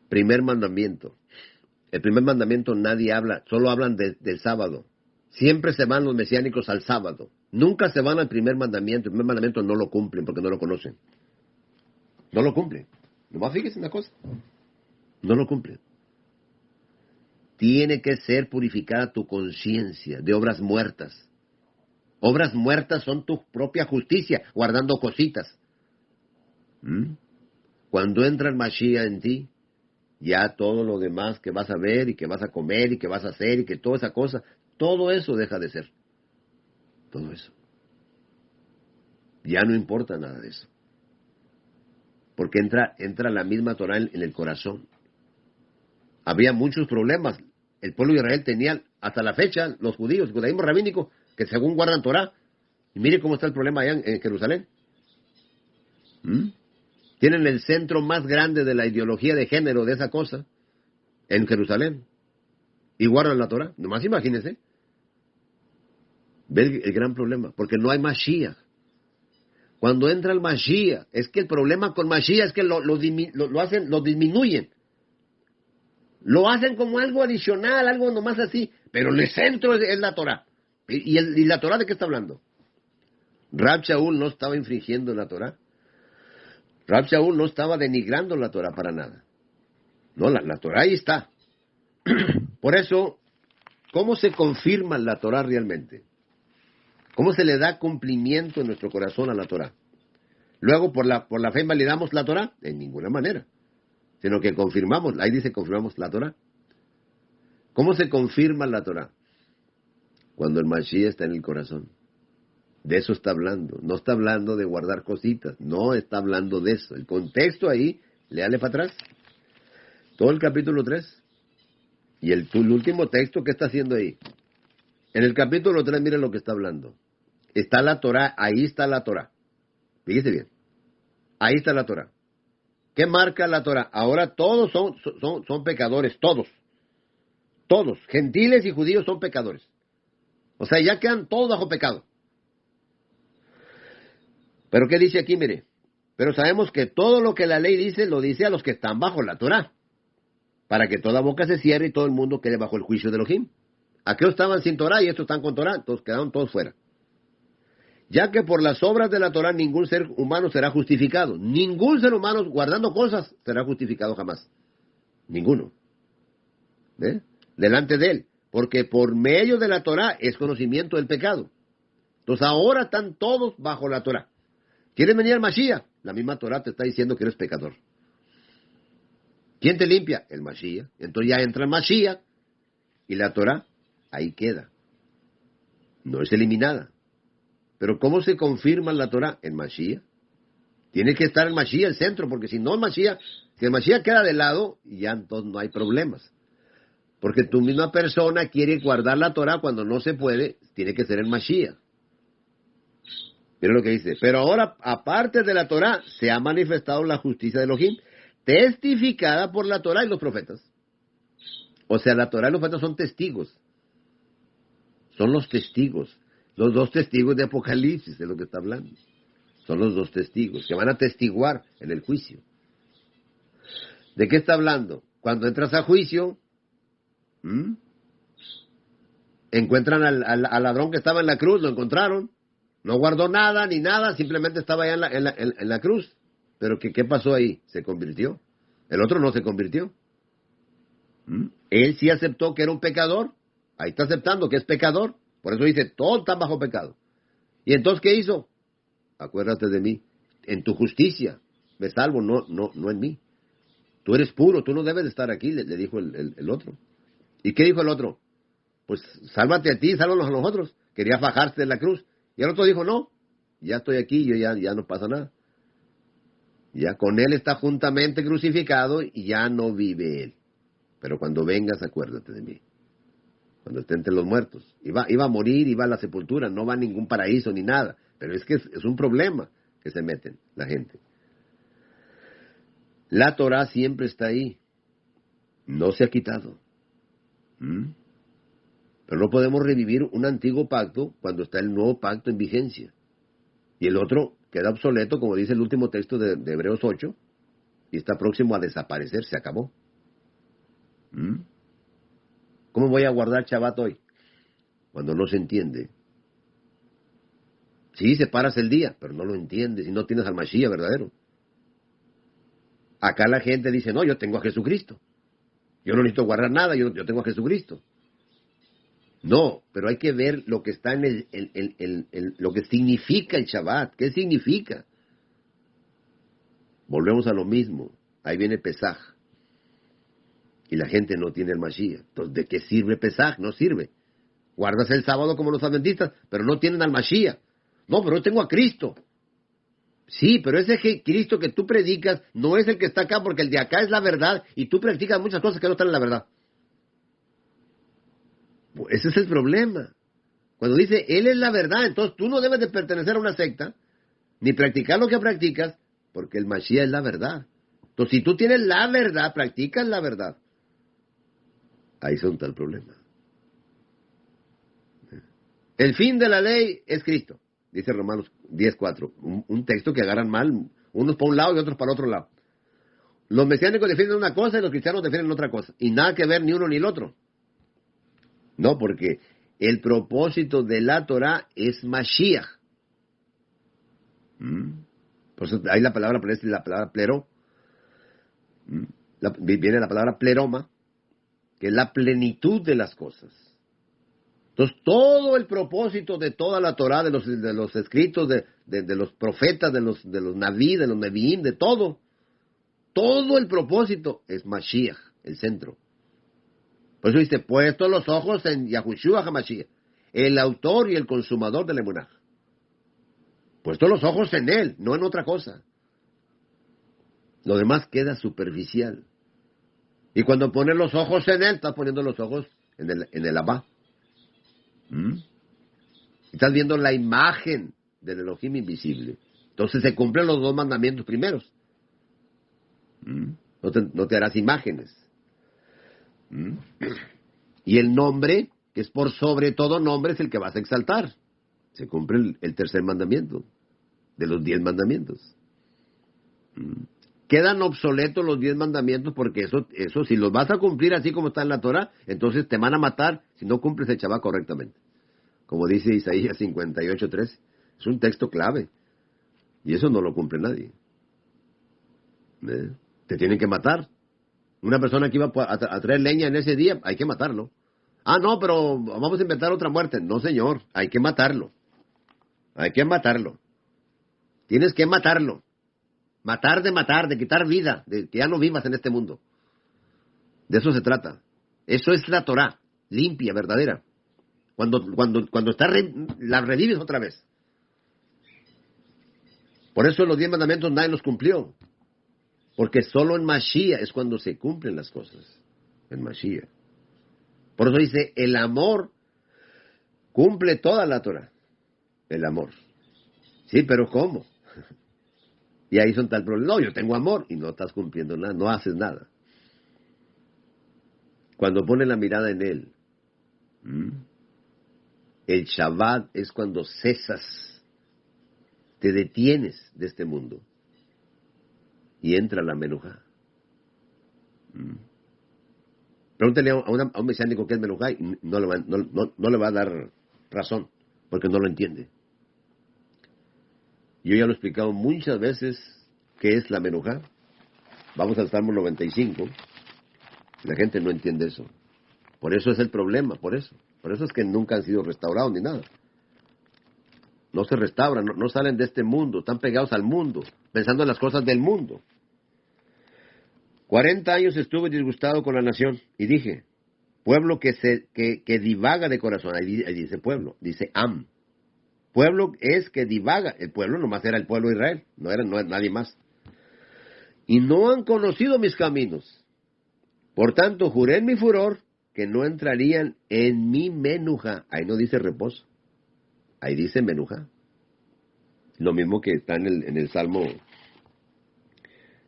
Primer mandamiento. El primer mandamiento nadie habla, solo hablan del sábado. Siempre se van los mesiánicos al sábado. Nunca se van al primer mandamiento. El primer mandamiento no lo cumplen porque no lo conocen. No lo cumplen. Nomás fíjese una cosa. No lo cumplen. Tiene que ser purificada tu conciencia de obras muertas. Obras muertas son tu propia justicia, guardando cositas. Cuando entra el Mashiach en ti, ya todo lo demás que vas a ver y que vas a comer y que vas a hacer y que toda esa cosa, todo eso deja de ser. Todo eso. Ya no importa nada de eso. Porque entra la misma Torah en el corazón. Había muchos problemas. El pueblo de Israel tenía, hasta la fecha, los judíos, el judaísmo rabínico, que según guardan Torah. Y mire cómo está el problema allá en Jerusalén. Tienen el centro más grande de la ideología de género de esa cosa en Jerusalén. Y guardan la Torah. Nomás imagínense. Ve el gran problema. Porque no hay Mashiach. Cuando entra el Mashiach, es que el problema con Mashiach es que lo disminuyen. Lo hacen como algo adicional, algo nomás así. Pero el centro es la Torah. ¿Y la Torah de qué está hablando? Rab Shaul no estaba infringiendo la Torah. Rab Shaul no estaba denigrando la Torah para nada. No, la Torah ahí está. Por eso, ¿cómo se confirma la Torah realmente? ¿Cómo se le da cumplimiento en nuestro corazón a la Torah? Luego, por la fe invalidamos la Torah, en ninguna manera. Sino que confirmamos, ahí dice confirmamos la Torah. ¿Cómo se confirma la Torah? Cuando el Mashiach está en el corazón. De eso está hablando. No está hablando de guardar cositas. No está hablando de eso. El contexto ahí, léale para atrás. Todo el capítulo 3. Y el último texto, ¿qué está haciendo ahí? En el capítulo 3, miren lo que está hablando. Está la Torah, ahí está la Torah. Fíjese bien. Ahí está la Torah. ¿Qué marca la Torah? Ahora todos son pecadores, todos. Todos, gentiles y judíos son pecadores. O sea, ya quedan todos bajo pecado. Pero ¿qué dice aquí? Mire, pero sabemos que todo lo que la ley dice, lo dice a los que están bajo la Torah, para que toda boca se cierre y todo el mundo quede bajo el juicio de Elohim. Aquellos estaban sin Torah y estos están con Torah, entonces quedaron todos fuera. Ya que por las obras de la Torah ningún ser humano será justificado. Ningún ser humano guardando cosas será justificado jamás. Ninguno. ¿Ve? Delante de él. Porque por medio de la Torah es conocimiento del pecado. Entonces ahora están todos bajo la Torah. ¿Quieres venir al Mashiach? La misma Torah te está diciendo que eres pecador. ¿Quién te limpia? El Mashiach. Entonces ya entra el Mashiach y la Torah ahí queda. No es eliminada. Pero ¿cómo se confirma la Torah? El Mashiach. Tiene que estar el Mashiach el centro, porque si no si el Mashiach queda de lado, ya entonces no hay problemas. Porque tu misma persona quiere guardar la Torah cuando no se puede, tiene que ser el Mashiach. Mira lo que dice. Pero ahora, aparte de la Torah, se ha manifestado la justicia de Elohim, testificada por la Torah y los profetas. O sea, la Torah y los profetas son testigos. Son los testigos. Los dos testigos de Apocalipsis, de lo que está hablando. Son los dos testigos que van a testiguar en el juicio. ¿De qué está hablando? Cuando entras a juicio, encuentran al ladrón que estaba en la cruz, lo encontraron. No guardó nada ni nada, simplemente estaba allá en la cruz. Pero ¿qué pasó ahí? Se convirtió. El otro no se convirtió. Él sí aceptó que era un pecador. Ahí está aceptando que es pecador. Por eso dice, todos están bajo pecado. ¿Y entonces qué hizo? Acuérdate de mí. En tu justicia me salvo, no en mí. Tú eres puro, tú no debes de estar aquí, le dijo el otro. ¿Y qué dijo el otro? Pues sálvate a ti, sálvanos a nosotros. Quería fajarse de la cruz. Y el otro dijo, no, ya estoy aquí, yo ya no pasa nada. Ya con él está juntamente crucificado y ya no vive él. Pero cuando vengas, acuérdate de mí. Cuando esté entre los muertos. Iba a morir, iba a la sepultura, no va a ningún paraíso ni nada. Pero es que es un problema que se meten la gente. La Torah siempre está ahí. No se ha quitado. Pero no podemos revivir un antiguo pacto cuando está el nuevo pacto en vigencia. Y el otro queda obsoleto, como dice el último texto de Hebreos 8, y está próximo a desaparecer, se acabó. ¿Cómo voy a guardar Shabbat hoy? Cuando no se entiende. Sí, separas el día, pero no lo entiendes y no tienes al Mashiach verdadero. Acá la gente dice, no, yo tengo a Jesucristo. Yo no necesito guardar nada, yo tengo a Jesucristo. No, pero hay que ver lo que está en lo que significa el Shabbat. ¿Qué significa? Volvemos a lo mismo. Ahí viene Pesaj. Y la gente no tiene el Mashiach. Entonces, ¿de qué sirve Pesaj? No sirve. Guardas el sábado como los adventistas, pero no tienen al Mashiach. No, pero yo tengo a Cristo. Sí, pero ese Cristo que tú predicas no es el que está acá, porque el de acá es la verdad, y tú practicas muchas cosas que no están en la verdad. Pues ese es el problema. Cuando dice, Él es la verdad, entonces tú no debes de pertenecer a una secta, ni practicar lo que practicas, porque el Mashiach es la verdad. Entonces, si tú tienes la verdad, practicas la verdad. Ahí está el problema. El fin de la ley es Cristo, dice Romanos 10:4. Un texto que agarran mal, unos para un lado y otros para el otro lado. Los mesiánicos defienden una cosa y los cristianos defienden otra cosa. Y nada que ver ni uno ni el otro. No, porque el propósito de la Torah es Mashiach. Por eso ahí la palabra plero. Viene la palabra pleroma, que es la plenitud de las cosas. Entonces, todo el propósito de toda la Torah, de los escritos, de los profetas, de los naví, de los neviim, de todo el propósito es Mashiach, el centro. Por eso dice, puesto los ojos en Yahushua HaMashiach, el autor y el consumador de la emunah. Puesto los ojos en él, no en otra cosa. Lo demás queda superficial. Y cuando pones los ojos en él, estás poniendo los ojos en el Abba. Estás viendo la imagen del Elohim invisible. Entonces se cumplen los dos mandamientos primeros. No te harás imágenes. Y el nombre, que es por sobre todo nombre, es el que vas a exaltar. Se cumple el tercer mandamiento de los 10 mandamientos. Quedan obsoletos los 10 mandamientos porque eso si los vas a cumplir así como está en la Torah, entonces te van a matar si no cumples el Shabbat correctamente. Como dice Isaías 58:13. Es un texto clave. Y eso no lo cumple nadie. Te tienen que matar. Una persona que iba a traer leña en ese día, hay que matarlo. Ah, no, pero vamos a inventar otra muerte. No, señor, hay que matarlo. Hay que matarlo. Tienes que matarlo. Matar, de quitar vida, de que ya no vivas en este mundo. De eso se trata. Eso es la Torah, limpia, verdadera. Cuando está la revives otra vez. Por eso los 10 mandamientos nadie los cumplió. Porque solo en Mashiach es cuando se cumplen las cosas. En Mashiach. Por eso dice, el amor cumple toda la Torah. El amor. Sí, pero ¿cómo? Y ahí son tal problema. No, yo tengo amor y no estás cumpliendo nada, no haces nada. Cuando pones la mirada en él, el Shabbat es cuando cesas, te detienes de este mundo y entra la menujá. Pregúntale a un mesiánico qué es menujá y no le va a dar razón, porque no lo entiende. Yo ya lo he explicado muchas veces qué es la menujá. Vamos al Salmo 95. La gente no entiende eso. Por eso es el problema, por eso. Por eso es que nunca han sido restaurados ni nada. No se restauran, no salen de este mundo, están pegados al mundo, pensando en las cosas del mundo. 40 años estuve disgustado con la nación y dije, pueblo que divaga de corazón. Ahí dice pueblo, dice Am. Pueblo es que divaga. El pueblo nomás era el pueblo de Israel, no era nadie más. Y no han conocido mis caminos. Por tanto, juré en mi furor que no entrarían en mi menujá. Ahí no dice reposo. Ahí dice menujá. Lo mismo que está en el Salmo.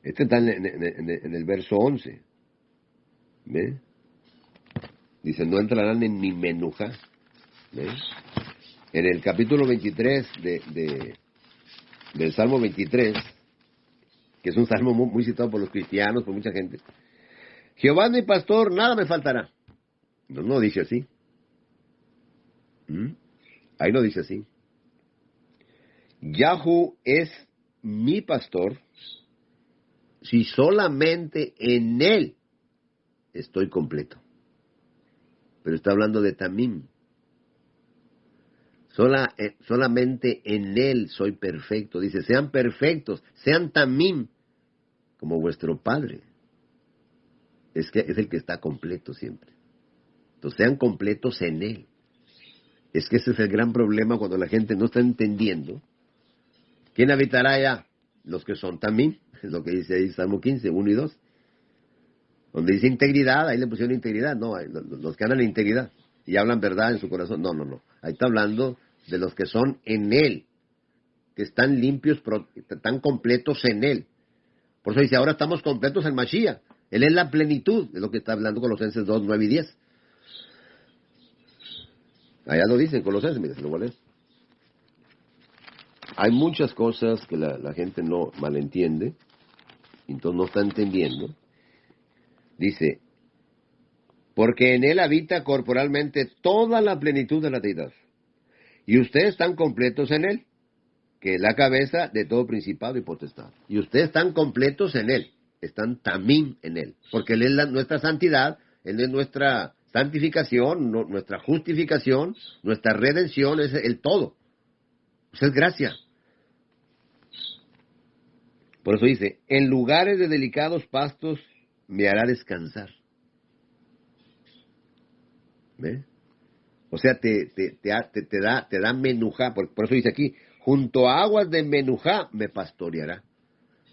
Este está en el verso 11. ¿Ve? Dice, no entrarán en mi menujá. ¿Ve? En el capítulo 23 del Salmo 23, que es un salmo muy citado por los cristianos, por mucha gente. Jehová es mi pastor, nada me faltará. No dice así. Ahí no dice así. Yahu es mi pastor, si solamente en él estoy completo. Pero está hablando de Tamim. Solamente en él soy perfecto. Dice, sean perfectos, sean Tamim, como vuestro Padre. Es el que está completo siempre. Entonces sean completos en él. Es que ese es el gran problema cuando la gente no está entendiendo. ¿Quién habitará allá? Los que son Tamim. Es lo que dice ahí Salmo 15, 1 y 2. Donde dice integridad, ahí le pusieron integridad. No, los que andan en integridad y hablan verdad en su corazón. No. Ahí está hablando de los que son en él, que están limpios, están completos en él. Por eso dice, ahora estamos completos en Mashiach. Él es la plenitud, es lo que está hablando Colosenses 2, 9 y 10. Allá lo dice en Colosenses, mira, se lo voy a leer. Hay muchas cosas que la gente no malentiende, entonces no está entendiendo. Dice, porque en él habita corporalmente toda la plenitud de la deidad. Y ustedes están completos en él, que es la cabeza de todo principado y potestad. Y ustedes están completos en él, están tamim en él, porque él es nuestra santidad, él es nuestra santificación, nuestra justificación, nuestra redención, es el todo. Pues es gracia. Por eso dice, en lugares de delicados pastos me hará descansar. ¿Ve? O sea, te da menujá, por eso dice aquí, junto a aguas de menujá me pastoreará.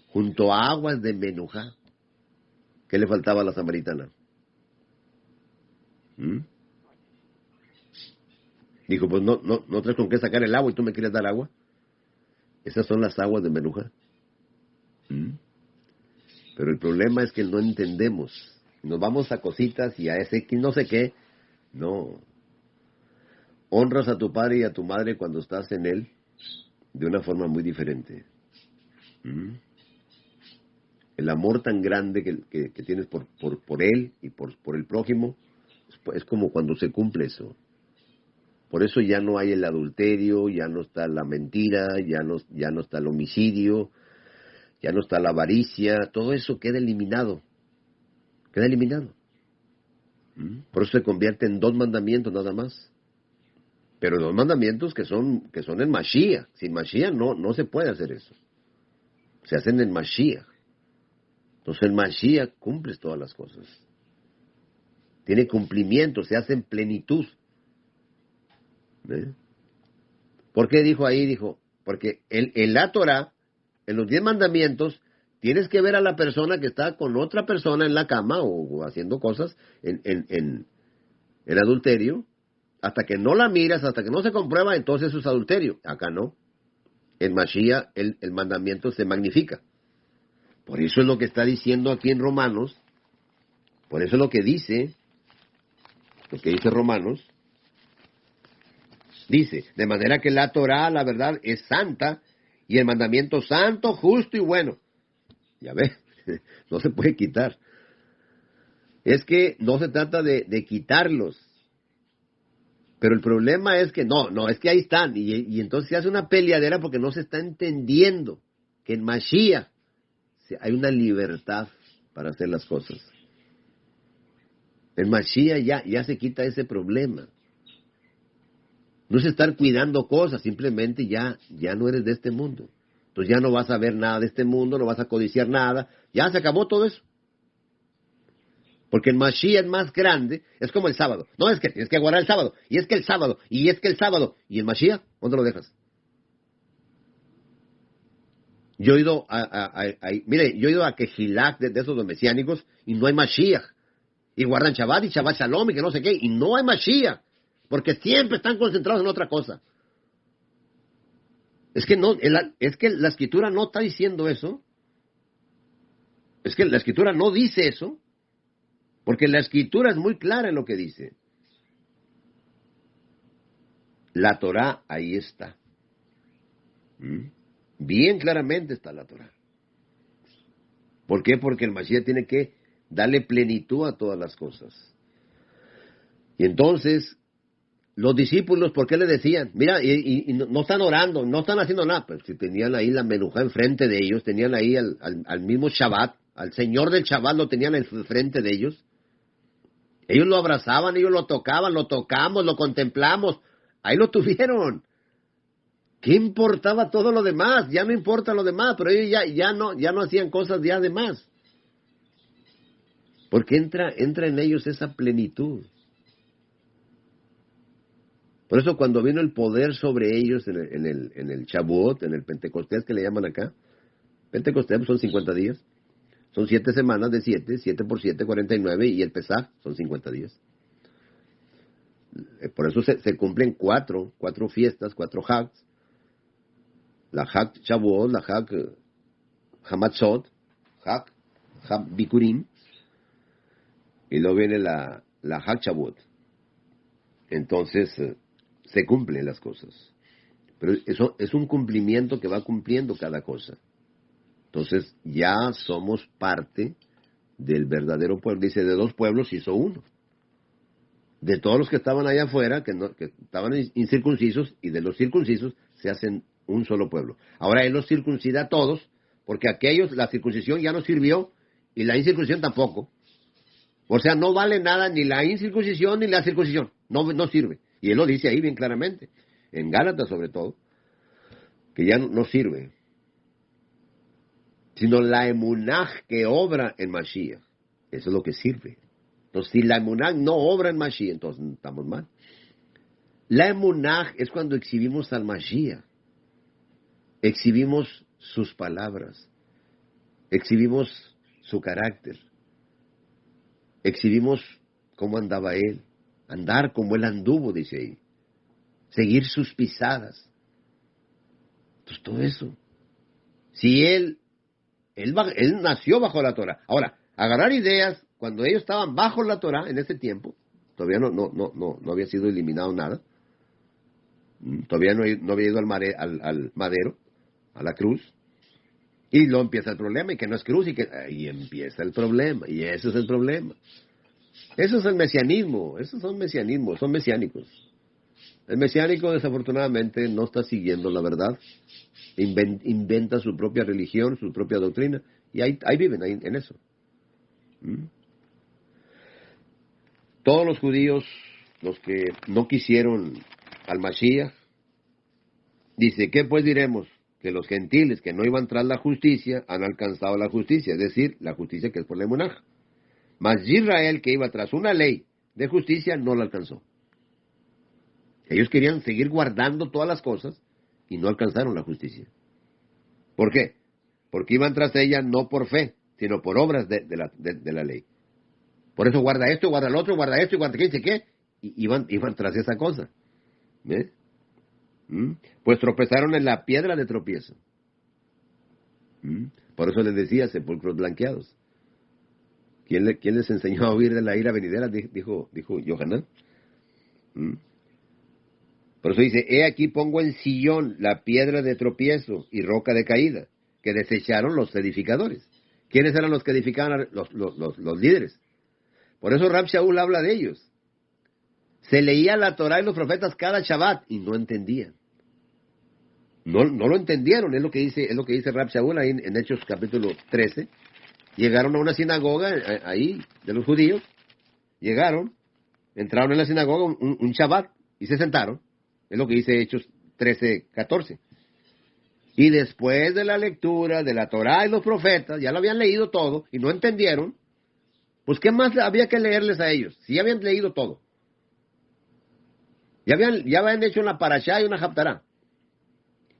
Junto a aguas de menujá. ¿Qué le faltaba a la samaritana? Dijo, pues no traes con qué sacar el agua y tú me quieres dar agua. Esas son las aguas de menujá. Pero el problema es que no entendemos. Nos vamos a cositas y a ese no sé qué. No. Honras a tu padre y a tu madre cuando estás en él de una forma muy diferente. El amor tan grande que tienes por él y por el prójimo es como cuando se cumple eso. Por eso ya no hay el adulterio, ya no está la mentira, ya no está el homicidio, ya no está la avaricia, todo eso queda eliminado. Queda eliminado. Por eso se convierte en 2 mandamientos nada más. Pero 2 mandamientos que son en Mashiach. Sin Mashiach no se puede hacer eso. Se hacen en Mashiach. Entonces en Mashiach cumples todas las cosas. Tiene cumplimiento, se hace en plenitud. ¿Ve? ¿Por qué dijo ahí? Dijo, porque en la Torah, en los 10 mandamientos, tienes que ver a la persona que está con otra persona en la cama o haciendo cosas en adulterio. Hasta que no la miras, hasta que no se comprueba, entonces eso es adulterio. Acá no. En Mashiach el mandamiento se magnifica. Por eso es lo que está diciendo aquí en Romanos. Por eso es lo que dice Romanos. Dice, de manera que la Torah, la verdad, es santa y el mandamiento santo, justo y bueno. Ya ves, no se puede quitar. Es que no se trata de quitarlos. Pero el problema es que es que ahí están. Y entonces se hace una peleadera porque no se está entendiendo que en Mashiach hay una libertad para hacer las cosas. El Mashiach ya se quita ese problema. No es estar cuidando cosas, simplemente ya no eres de este mundo. Entonces ya no vas a ver nada de este mundo, no vas a codiciar nada. Ya se acabó todo eso. Porque el Mashiach es más grande, es como el sábado. No, es que tienes que guardar el sábado, y es que el sábado, y es que el sábado. ¿Y el Mashiach? ¿Dónde lo dejas? Yo he ido yo he ido a Quejilak de esos los mesiánicos, y no hay Mashiach. Y guardan Shabbat y Shabbat Shalom y que no sé qué, y no hay Mashiach. Porque siempre están concentrados en otra cosa. Es que la Escritura no está diciendo eso. Es que la Escritura no dice eso. Porque la Escritura es muy clara en lo que dice. La Torah ahí está. Bien claramente está la Torah. ¿Por qué? Porque el Mashiach tiene que darle plenitud a todas las cosas. Y entonces, los discípulos, ¿por qué le decían? Mira, y no están orando, no están haciendo nada. Pues si tenían ahí la menujá enfrente de ellos, tenían ahí al mismo Shabbat, al Señor del Shabbat lo tenían enfrente de ellos. Ellos lo abrazaban, ellos lo tocaban, lo tocamos, lo contemplamos. Ahí lo tuvieron. ¿Qué importaba todo lo demás? Ya no importa lo demás, pero ellos ya no hacían cosas ya de más. Porque entra en ellos esa plenitud. Por eso cuando vino el poder sobre ellos en el Shavuot, en el Pentecostés que le llaman acá, Pentecostés son 50 días, son 7 semanas de 7 por 7, 49, y el Pesaj son 50 días. Por eso se cumplen cuatro fiestas, 4 Hags, la Hag Shavuot, la Hag Hamatzot, Hag Bikurim, y luego viene la Hag Shavuot. Entonces, se cumplen las cosas. Pero eso es un cumplimiento que va cumpliendo cada cosa. Entonces, ya somos parte del verdadero pueblo. Dice, de 2 pueblos hizo uno. De todos los que estaban allá afuera, que estaban incircuncisos, y de los circuncisos se hacen un solo pueblo. Ahora Él los circuncida a todos, porque aquellos, la circuncisión ya no sirvió, y la incircuncisión tampoco. O sea, no vale nada ni la incircuncisión ni la circuncisión. No sirve. Y Él lo dice ahí bien claramente, en Gálatas sobre todo, que ya no sirve. Sino la emunaj que obra en Mashiach. Eso es lo que sirve. Entonces, si la emunaj no obra en Mashiach, entonces estamos mal. La emunaj es cuando exhibimos al Mashiach. Exhibimos sus palabras. Exhibimos su carácter. Exhibimos cómo andaba Él. Andar como Él anduvo, dice ahí. Seguir sus pisadas. Entonces, todo eso. Si Él nació bajo la Torah. Ahora, agarrar ideas, cuando ellos estaban bajo la Torah en ese tiempo, todavía no había sido eliminado nada. Todavía no había ido al madero, a la cruz. Y luego empieza el problema, y que no es cruz, y empieza el problema, y ese es el problema. Eso es el mesianismo, esos son mesianismos, son mesiánicos. El mesiánico, desafortunadamente, no está siguiendo la verdad. Inventa su propia religión, su propia doctrina, y ahí viven en eso. Todos los judíos, los que no quisieron al Mashiach, dice, ¿qué pues diremos? Que los gentiles que no iban tras la justicia han alcanzado la justicia, es decir, la justicia que es por la emunaj. Mas Israel, que iba tras una ley de justicia, no la alcanzó. Ellos querían seguir guardando todas las cosas y no alcanzaron la justicia. ¿Por qué? Porque iban tras ella no por fe, sino por obras de la ley. Por eso guarda esto, guarda el otro, guarda esto y guarda qué, y iban tras esa cosa. ¿Ves? Pues tropezaron en la piedra de tropiezo. Por eso les decía sepulcros blanqueados. ¿Quién les enseñó a huir de la ira venidera? Dijo Yohanan. Por eso dice, he aquí pongo en Sillón la piedra de tropiezo y roca de caída, que desecharon los edificadores. ¿Quiénes eran los que edificaban? Los líderes. Por eso Rab Shaul habla de ellos. Se leía la Torah y los profetas cada Shabbat y no entendían. No lo entendieron, es lo que dice Rab Shaul ahí en Hechos capítulo 13. Llegaron a una sinagoga ahí de los judíos, entraron en la sinagoga un Shabbat y se sentaron. Es lo que dice Hechos 13:14. Y después de la lectura de la Torá y los profetas, ya lo habían leído todo y no entendieron, pues ¿qué más había que leerles a ellos? Si ya habían leído todo. Ya habían hecho una parashá y una haftará.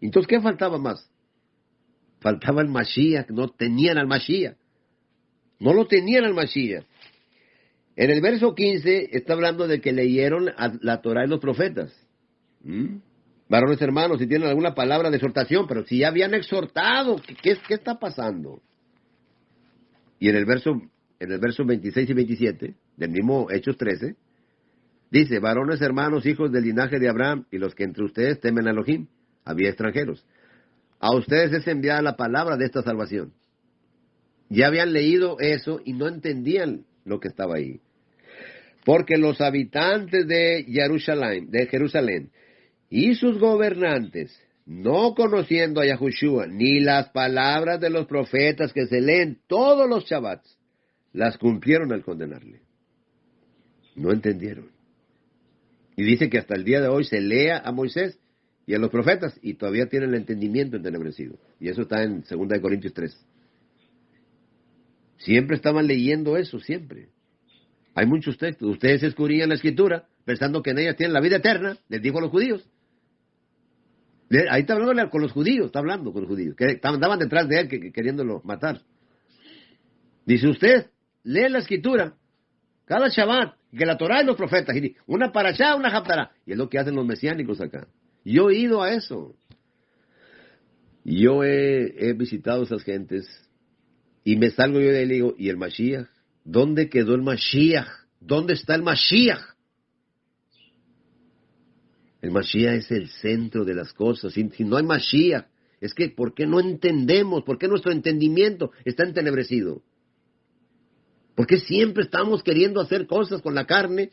Entonces, ¿qué faltaba más? Faltaba el Mashiach, no tenían al Mashiach. No lo tenían al Mashiach. En el verso 15 está hablando de que leyeron la Torá y los profetas. Varones hermanos, si tienen alguna palabra de exhortación, pero si ya habían exhortado, ¿qué está pasando? Y en el verso 26 y 27, del mismo Hechos 13, dice, varones hermanos, hijos del linaje de Abraham, y los que entre ustedes temen a Elohim, había extranjeros. A ustedes es enviada la palabra de esta salvación. Ya habían leído eso y no entendían lo que estaba ahí. Porque los habitantes de Jerusalén, y sus gobernantes, no conociendo a Yahushua, ni las palabras de los profetas que se leen todos los Shabbats, las cumplieron al condenarle. No entendieron. Y dice que hasta el día de hoy se lea a Moisés y a los profetas y todavía tienen el entendimiento entenebrecido. Y eso está en 2 Corintios 3. Siempre estaban leyendo eso, siempre. Hay muchos textos. Ustedes escudriñan la Escritura pensando que en ella tienen la vida eterna, les dijo a los judíos. Ahí está hablando con los judíos, que andaban detrás de él queriéndolo matar. Dice, usted lee la Escritura cada Shabbat, que la Torah y los profetas, y una parashá, una haftará. Y es lo que hacen los mesiánicos acá. Yo he ido a eso. Yo he visitado a esas gentes y me salgo yo de ahí y le digo, ¿y el Mashiach? ¿Dónde quedó el Mashiach? ¿Dónde está el Mashiach? El Mashiach es el centro de las cosas. Si no hay Mashiach, es que ¿por qué no entendemos? ¿Por qué nuestro entendimiento está entenebrecido? ¿Por qué siempre estamos queriendo hacer cosas con la carne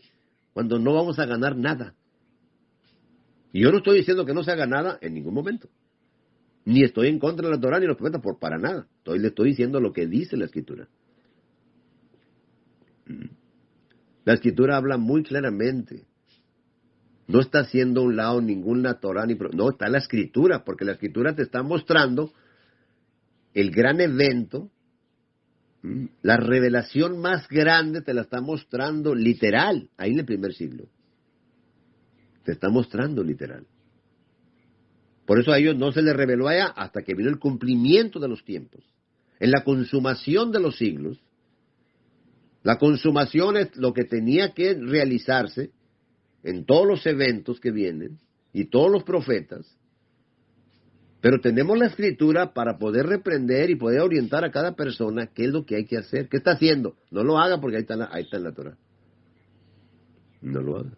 cuando no vamos a ganar nada? Y yo no estoy diciendo que no se haga nada en ningún momento. Ni estoy en contra de la Torah ni los profetas para nada. Le estoy diciendo lo que dice la Escritura. La Escritura habla muy claramente. No está haciendo a un lado ninguna Torah ni no, está la Escritura, porque la Escritura te está mostrando el gran evento, la revelación más grande te la está mostrando literal, ahí en el primer siglo. Te está mostrando literal. Por eso a ellos no se les reveló allá hasta que vino el cumplimiento de los tiempos. En la consumación de los siglos, la consumación es lo que tenía que realizarse en todos los eventos que vienen y todos los profetas, pero tenemos la Escritura para poder reprender y poder orientar a cada persona qué es lo que hay que hacer. ¿Qué está haciendo? No lo haga porque ahí está en la Torah. No lo haga.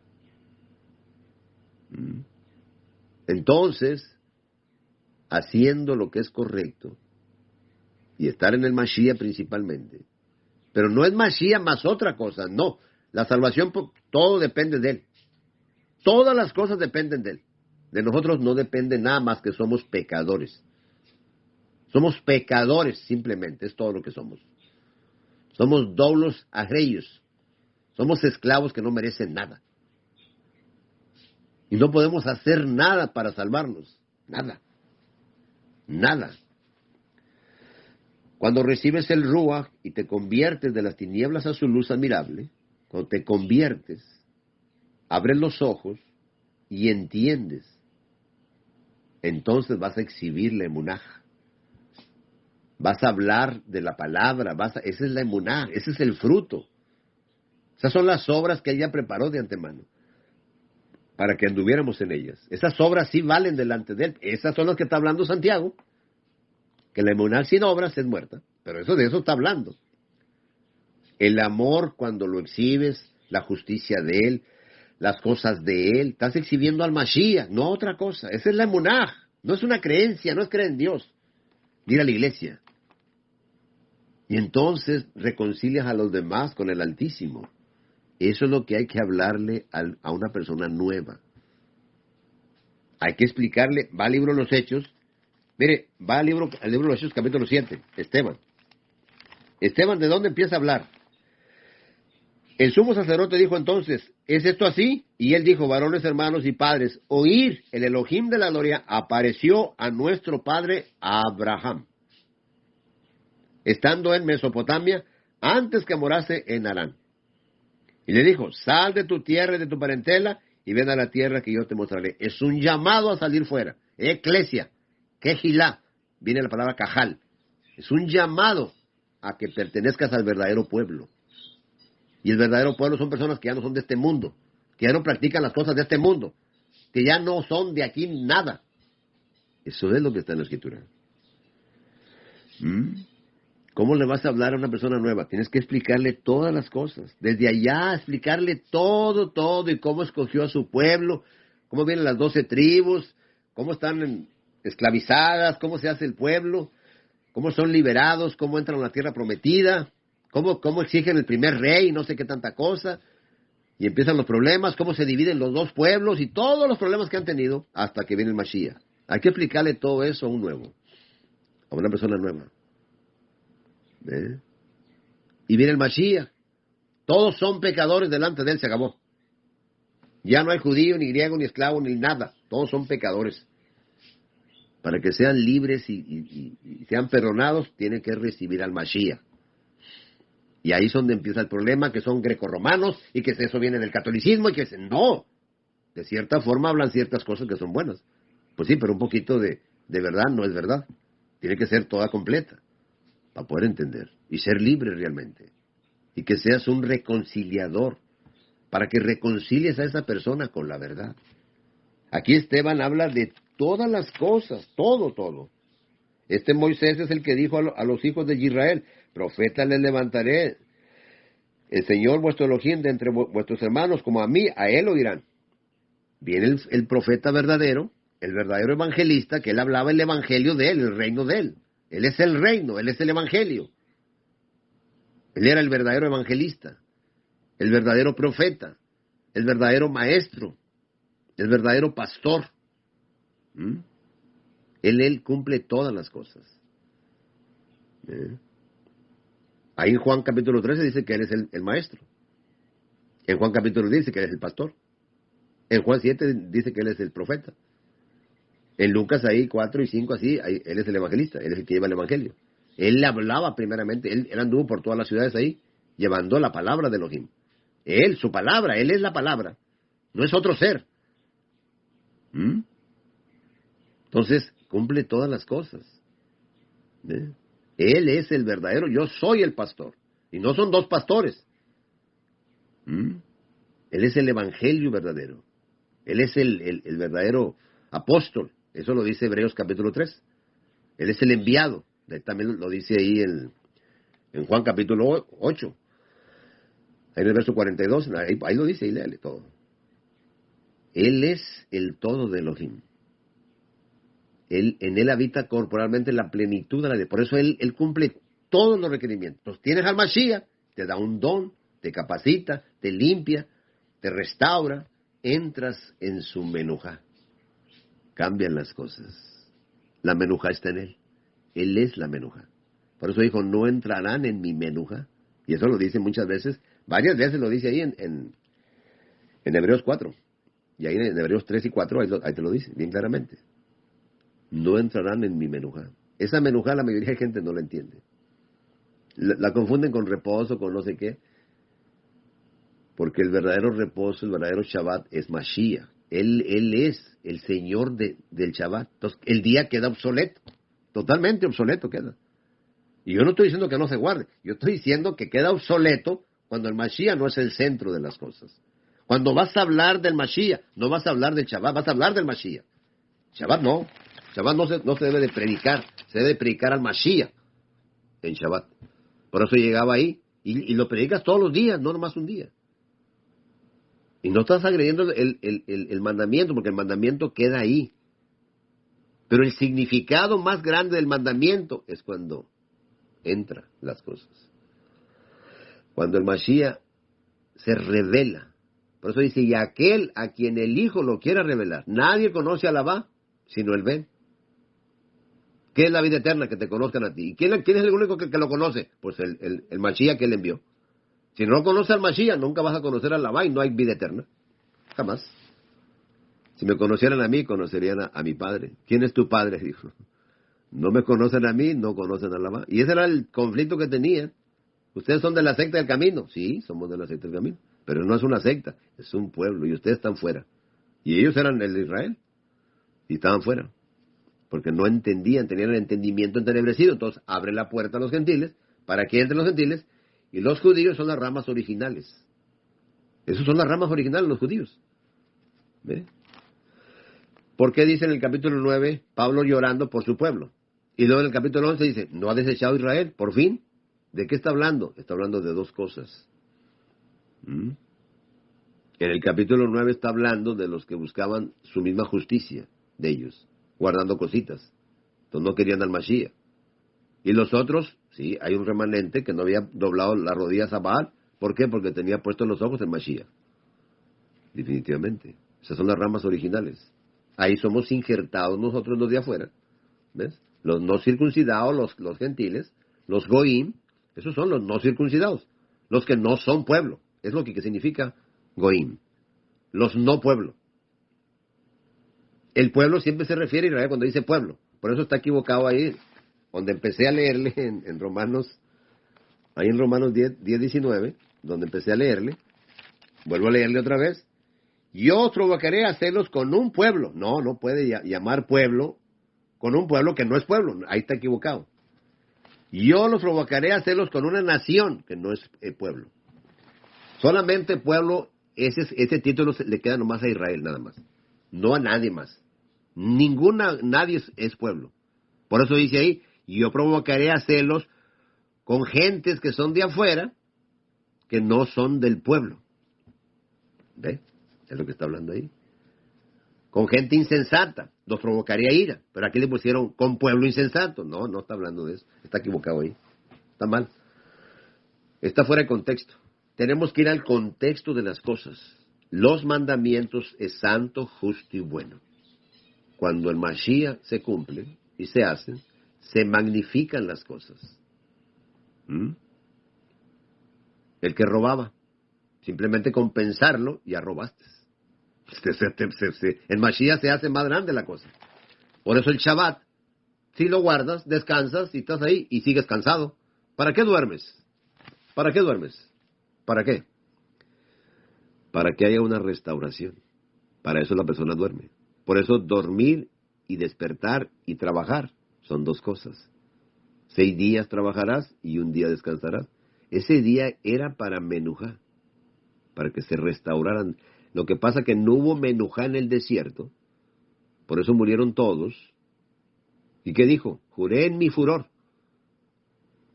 Entonces, haciendo lo que es correcto y estar en el Mashiach principalmente, pero no es Mashiach más otra cosa, no. La salvación, todo depende de Él. Todas las cosas dependen de Él. De nosotros no depende nada más que somos pecadores. Somos pecadores simplemente, es todo lo que somos. Somos doulos agreyos. Somos esclavos que no merecen nada. Y no podemos hacer nada para salvarnos. Nada. Nada. Cuando recibes el Ruach y te conviertes de las tinieblas a su luz admirable, cuando te conviertes, abres los ojos y entiendes, entonces vas a exhibir la emuná. Vas a hablar de la palabra, esa es la emuná, ese es el fruto. Esas son las obras que ella preparó de antemano para que anduviéramos en ellas. Esas obras sí valen delante de Él. Esas son las que está hablando Santiago, que la emuná sin obras es muerta, pero de eso está hablando. El amor cuando lo exhibes, la justicia de Él, las cosas de Él, estás exhibiendo al Mashiach, no otra cosa. Esa es la emuná, no es una creencia, no es creer en Dios, ir a la iglesia. Y entonces reconcilias a los demás con el Altísimo. Eso es lo que hay que hablarle a una persona nueva. Hay que explicarle, va al libro de los Hechos, mire, va al libro de los Hechos capítulo 7, Esteban. Esteban, ¿de dónde empieza a hablar? El sumo sacerdote dijo entonces, ¿es esto así? Y él dijo, varones, hermanos y padres, oír, el Elohim de la gloria apareció a nuestro padre Abraham, estando en Mesopotamia, antes que morase en Harán. Y le dijo, sal de tu tierra y de tu parentela, y ven a la tierra que yo te mostraré. Es un llamado a salir fuera. Eclesia, Kejilá, viene la palabra cajal. Es un llamado a que pertenezcas al verdadero pueblo. Y el verdadero pueblo son personas que ya no son de este mundo, que ya no practican las cosas de este mundo, que ya no son de aquí nada. Eso es lo que está en la Escritura. ¿Cómo le vas a hablar a una persona nueva? Tienes que explicarle todas las cosas. Desde allá, explicarle todo, y cómo escogió a su pueblo, cómo vienen las 12 tribus, cómo están esclavizadas, cómo se hace el pueblo, cómo son liberados, cómo entran a la tierra prometida, cómo exigen el primer rey, no sé qué tanta cosa, y empiezan los problemas, cómo se dividen los dos pueblos, y todos los problemas que han tenido, hasta que viene el Mashiach. Hay que explicarle todo eso a un nuevo, a una persona nueva. Y viene el Mashiach. Todos son pecadores delante de él, se acabó. Ya no hay judío, ni griego, ni esclavo, ni nada. Todos son pecadores. Para que sean libres y sean perdonados, tienen que recibir al Mashiach. Y ahí es donde empieza el problema, que son grecorromanos, y que eso viene del catolicismo, y que no. De cierta forma hablan ciertas cosas que son buenas. Pues sí, pero un poquito de verdad no es verdad. Tiene que ser toda completa, para poder entender, y ser libre realmente. Y que seas un reconciliador, para que reconcilies a esa persona con la verdad. Aquí Esteban habla de todas las cosas, todo. Este Moisés es el que dijo a los hijos de Israel, profeta les levantaré, el Señor vuestro Elohim de entre vuestros hermanos, como a mí, a él oirán. Viene el profeta verdadero, el verdadero evangelista, que él hablaba el evangelio de él, el reino de él. Él es el reino, él es el evangelio. Él era el verdadero evangelista, el verdadero profeta, el verdadero maestro, el verdadero pastor. Él cumple todas las cosas. Ahí en Juan capítulo 13 dice que él es el maestro. En Juan capítulo 10 dice que él es el pastor. En Juan 7 dice que él es el profeta. En Lucas ahí 4 y 5 así, él es el evangelista, él es el que lleva el evangelio. Él le hablaba primeramente, él anduvo por todas las ciudades ahí, llevando la palabra de Elohim. Él, su palabra, él es la palabra, no es otro ser. Entonces, cumple todas las cosas. Él es el verdadero, yo soy el pastor. Y no son dos pastores. Él es el evangelio verdadero. Él es el verdadero apóstol. Eso lo dice Hebreos capítulo 3. Él es el enviado. Él también lo dice ahí en Juan capítulo 8. Ahí en el verso 42. Ahí lo dice y léale todo. Él es el todo de Elohim. En él habita corporalmente la plenitud de la vida. Por eso él cumple todos los requerimientos. Tienes al Mashiach, te da un don, te capacita, te limpia, te restaura, entras en su menujá. Cambian las cosas. La menujá está en él. Él es la menujá. Por eso dijo, no entrarán en mi menujá. Y eso lo dice muchas veces, varias veces lo dice ahí en Hebreos 4. Y ahí en Hebreos 3 y 4, ahí te lo dice, bien claramente. No entrarán en mi menujá. Esa menujá la mayoría de gente no la entiende. La confunden con reposo, con no sé qué. Porque el verdadero reposo, el verdadero Shabbat es Mashiach. Él es el Señor del Shabbat. Entonces, el día queda obsoleto. Totalmente obsoleto queda. Y yo no estoy diciendo que no se guarde. Yo estoy diciendo que queda obsoleto cuando el Mashiach no es el centro de las cosas. Cuando vas a hablar del Mashiach, no vas a hablar del Shabbat, vas a hablar del Mashiach. Shabbat no. Shabbat no se debe de predicar. Se debe de predicar al Mashiach en Shabbat. Por eso llegaba ahí. Y lo predicas todos los días, no nomás un día. Y no estás agrediendo el mandamiento, porque el mandamiento queda ahí. Pero el significado más grande del mandamiento es cuando entran las cosas. Cuando el Mashiach se revela Por eso dice, y aquel a quien el Hijo lo quiera revelar. Nadie conoce al Abba, sino el Ben. ¿Qué es la vida eterna? Que te conozcan a ti. ¿Y quién es el único que lo conoce? Pues el Mashiach que él envió. Si no conoces al Mashiach, nunca vas a conocer al Abba y no hay vida eterna. Jamás. Si me conocieran a mí, conocerían a mi Padre. ¿Quién es tu Padre? Dijo. No me conocen a mí, no conocen al Abba. Y ese era el conflicto que tenían. ¿Ustedes son de la secta del camino? Sí, somos de la secta del camino. Pero no es una secta, es un pueblo y ustedes están fuera. Y ellos eran el de Israel y estaban fuera. Porque no entendían, tenían el entendimiento entenebrecido. Entonces abre la puerta a los gentiles para que entren los gentiles y los judíos son las ramas originales. Esas son las ramas originales, los judíos. ¿Ve? ¿Por qué dice en el capítulo 9 Pablo llorando por su pueblo? Y luego en el capítulo 11 dice, ¿no ha desechado Israel? Por fin. ¿De qué está hablando? Está hablando de dos cosas. En el capítulo 9 está hablando de los que buscaban su misma justicia de ellos, guardando cositas. Entonces no querían al Mashiach. Y los otros, sí, hay un remanente que no había doblado las rodillas a Baal. ¿Por qué? Porque tenía puestos los ojos en Mashiach. Definitivamente. Esas son las ramas originales. Ahí somos injertados nosotros los de afuera. ¿Ves? Los no circuncidados, los gentiles, los goim, esos son los no circuncidados. Los que no son pueblo. Es lo que significa goim. Los no pueblo. El pueblo siempre se refiere a Israel cuando dice pueblo. Por eso está equivocado ahí. Donde empecé a leerle en Romanos, ahí en Romanos 10:19, donde empecé a leerle, vuelvo a leerle otra vez. Yo os provocaré a hacerlos con un pueblo. No, no puede llamar pueblo con un pueblo que no es pueblo. Ahí está equivocado. Yo los provocaré a hacerlos con una nación que no es pueblo. Solamente pueblo, ese título le queda nomás a Israel nada más. No a nadie más. Nadie es pueblo. Por eso dice ahí, yo provocaré a hacerlos con gentes que son de afuera, que no son del pueblo. ¿Ve? Es lo que está hablando ahí. Con gente insensata, los provocaría ira. Pero aquí le pusieron con pueblo insensato. No, no está hablando de eso. Está equivocado ahí. Está mal. Está fuera de contexto. Tenemos que ir al contexto de las cosas. Los mandamientos es santo, justo y bueno. Cuando el Mashiach se cumple y se hacen, se magnifican las cosas. El que robaba, simplemente con pensarlo, ya robaste. En Mashiach se hace más grande la cosa. Por eso el Shabbat, si lo guardas, descansas y estás ahí y sigues cansado. ¿Para qué duermes? ¿Para qué duermes? ¿Para qué? Para que haya una restauración. Para eso la persona duerme. Por eso dormir y despertar y trabajar son dos cosas. 6 días trabajarás y 1 día descansarás. Ese día era para menujá, para que se restauraran. Lo que pasa que no hubo menujá en el desierto, por eso murieron todos. ¿Y qué dijo? Juré en mi furor.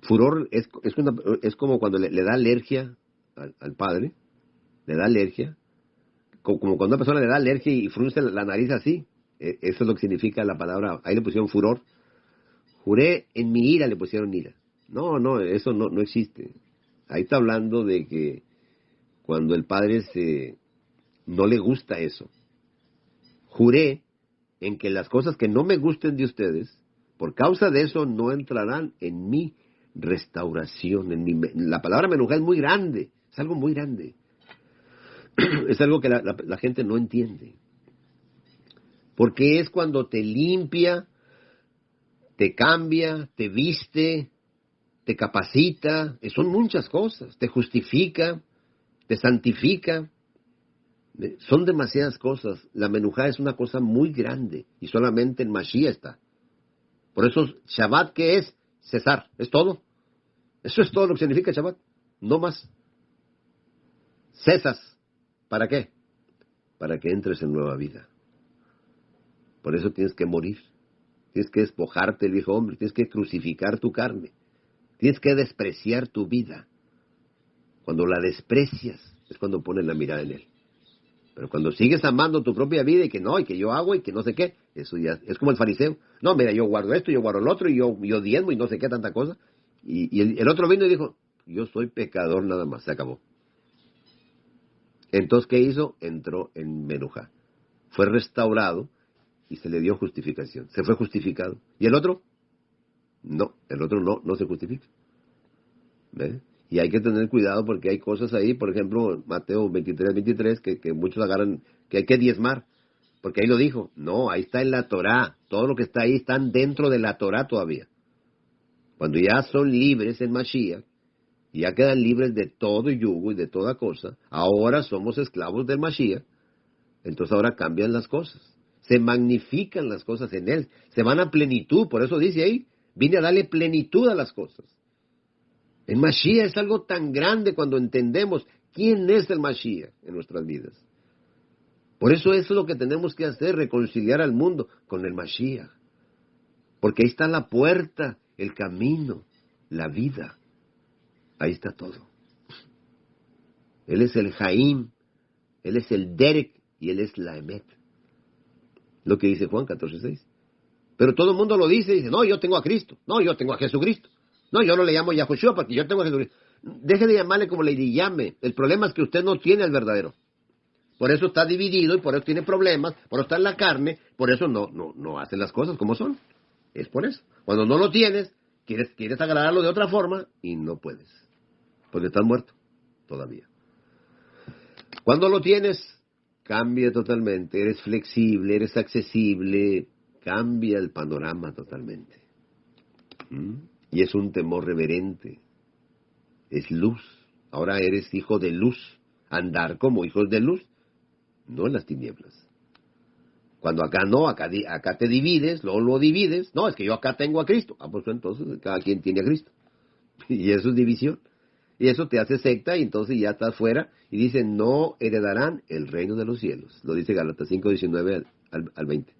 Furor es como cuando le da alergia al padre, le da alergia, como cuando una persona le da alergia y frunce la nariz así. Eso es lo que significa la palabra, ahí le pusieron furor. Juré en mi ira, le pusieron ira. No, eso no existe. Ahí está hablando de que cuando el padre no le gusta eso. Juré en que las cosas que no me gusten de ustedes, por causa de eso no entrarán en mi restauración. La palabra menujá es muy grande, es algo muy grande. Es algo que la gente no entiende. Porque es cuando te limpia, te cambia, te viste, te capacita, son muchas cosas, te justifica, te santifica. Son demasiadas cosas. La menujá es una cosa muy grande y solamente en Mashiach está. Por eso Shabbat, ¿qué es? Cesar, es todo. Eso es todo lo que significa Shabbat, no más. Cesas. ¿Para qué? Para que entres en nueva vida. Por eso tienes que morir. Tienes que despojarte el viejo hombre. Tienes que crucificar tu carne. Tienes que despreciar tu vida. Cuando la desprecias es cuando pones la mirada en él. Pero cuando sigues amando tu propia vida y que no, y que yo hago y que no sé qué, eso ya es como el fariseo. No, mira, yo guardo esto, yo guardo el otro, y yo diezmo y no sé qué, tanta cosa. Y el otro vino y dijo, yo soy pecador nada más, se acabó. Entonces, ¿qué hizo? Entró en Menujá. Fue restaurado y se le dio justificación. Se fue justificado. ¿Y el otro? No, el otro no se justifica. ¿Ve? Y hay que tener cuidado porque hay cosas ahí, por ejemplo, Mateo 23, que muchos agarran, que hay que diezmar, porque ahí lo dijo. No, ahí está en la Torá. Todo lo que está ahí están dentro de la Torá todavía. Cuando ya son libres en Mashiach, y ya quedan libres de todo yugo y de toda cosa, ahora somos esclavos del Mashiach, entonces ahora cambian las cosas. Se magnifican las cosas en él, se van a plenitud, por eso dice ahí, vine a darle plenitud a las cosas. El Mashiach es algo tan grande cuando entendemos quién es el Mashiach en nuestras vidas. Por eso es lo que tenemos que hacer, reconciliar al mundo con el Mashiach. Porque ahí está la puerta, el camino, la vida. Ahí está todo. Él es el Jaim, Él es el Derek y Él es la Emet. Lo que dice Juan 14:6. Pero todo el mundo lo dice, no, yo tengo a Cristo, no, yo tengo a Jesucristo. No, yo no le llamo Yahushua porque yo tengo a Jesucristo. Deje de llamarle como le llame. El problema es que usted no tiene el verdadero. Por eso está dividido y por eso tiene problemas, por eso está en la carne, por eso no hace las cosas como son. Es por eso. Cuando no lo tienes, quieres agradarlo de otra forma y no puedes. Porque estás muerto todavía. Cuando lo tienes, cambia totalmente. Eres flexible, eres accesible, cambia el panorama totalmente. Y es un temor reverente. Es luz. Ahora eres hijo de luz. Andar como hijos de luz, no en las tinieblas. Cuando acá no, acá te divides, luego lo divides. No, es que yo acá tengo a Cristo. Pues entonces cada quien tiene a Cristo. Y eso es división. Y eso te hace secta y entonces ya estás fuera. Y dice, no heredarán el reino de los cielos. Lo dice Gálatas 5:19 al 20.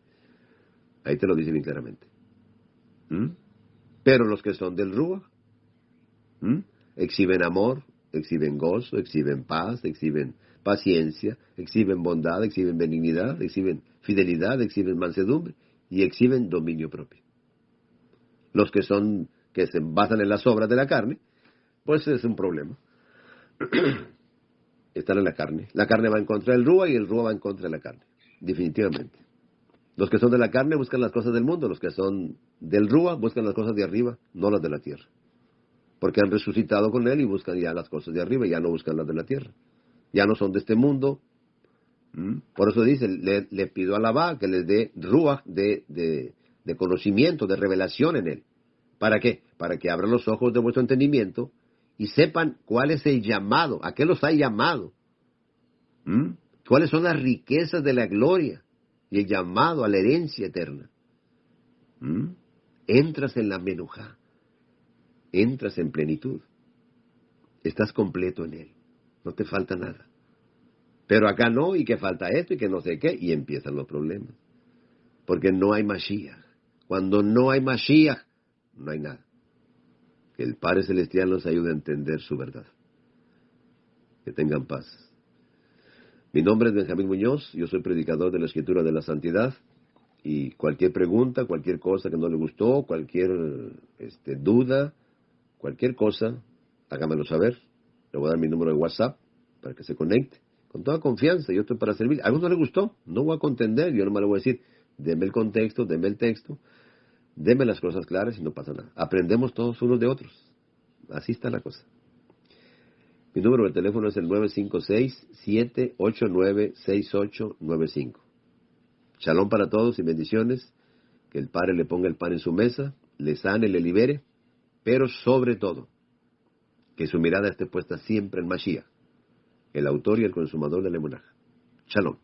Ahí te lo dice bien claramente. Pero los que son del Ruach, exhiben amor, exhiben gozo, exhiben paz, exhiben paciencia, exhiben bondad, exhiben benignidad, exhiben fidelidad, exhiben mansedumbre y exhiben dominio propio. Los que se basan en las obras de la carne, pues es un problema. Están en la carne. La carne va en contra del Ruach y el Ruach va en contra de la carne. Definitivamente. Los que son de la carne buscan las cosas del mundo. Los que son del Ruach buscan las cosas de arriba, no las de la tierra. Porque han resucitado con él y buscan ya las cosas de arriba, ya no buscan las de la tierra. Ya no son de este mundo. Por eso dice, le pido a Labá que les dé Ruach de conocimiento, de revelación en él. ¿Para qué? Para que abran los ojos de vuestro entendimiento y sepan cuál es el llamado, a qué los ha llamado. ¿Cuáles son las riquezas de la gloria y el llamado a la herencia eterna? Entras en la menujá, entras en plenitud, estás completo en él, no te falta nada. Pero acá no, y que falta esto y que no sé qué, y empiezan los problemas. Porque no hay Mashiach. Cuando no hay Mashiach, no hay nada. Que el Padre Celestial nos ayude a entender su verdad. Que tengan paz. Mi nombre es Benjamín Muñoz, yo soy predicador de la Escritura de la Santidad, y cualquier pregunta, cualquier cosa que no le gustó, cualquier duda, cualquier cosa, hágamelo saber. Le voy a dar mi número de WhatsApp para que se conecte. Con toda confianza, yo estoy para servir. A algunos no le gustó, no voy a contender, yo nomás le voy a decir, deme el contexto, deme el texto, deme las cosas claras y no pasa nada. Aprendemos todos unos de otros. Así está la cosa. Mi número de teléfono es el 956-789-6895. Shalom para todos y bendiciones. Que el Padre le ponga el pan en su mesa, le sane, le libere, pero sobre todo, que su mirada esté puesta siempre en Mashiach, el autor y el consumador de la emuná. Shalom.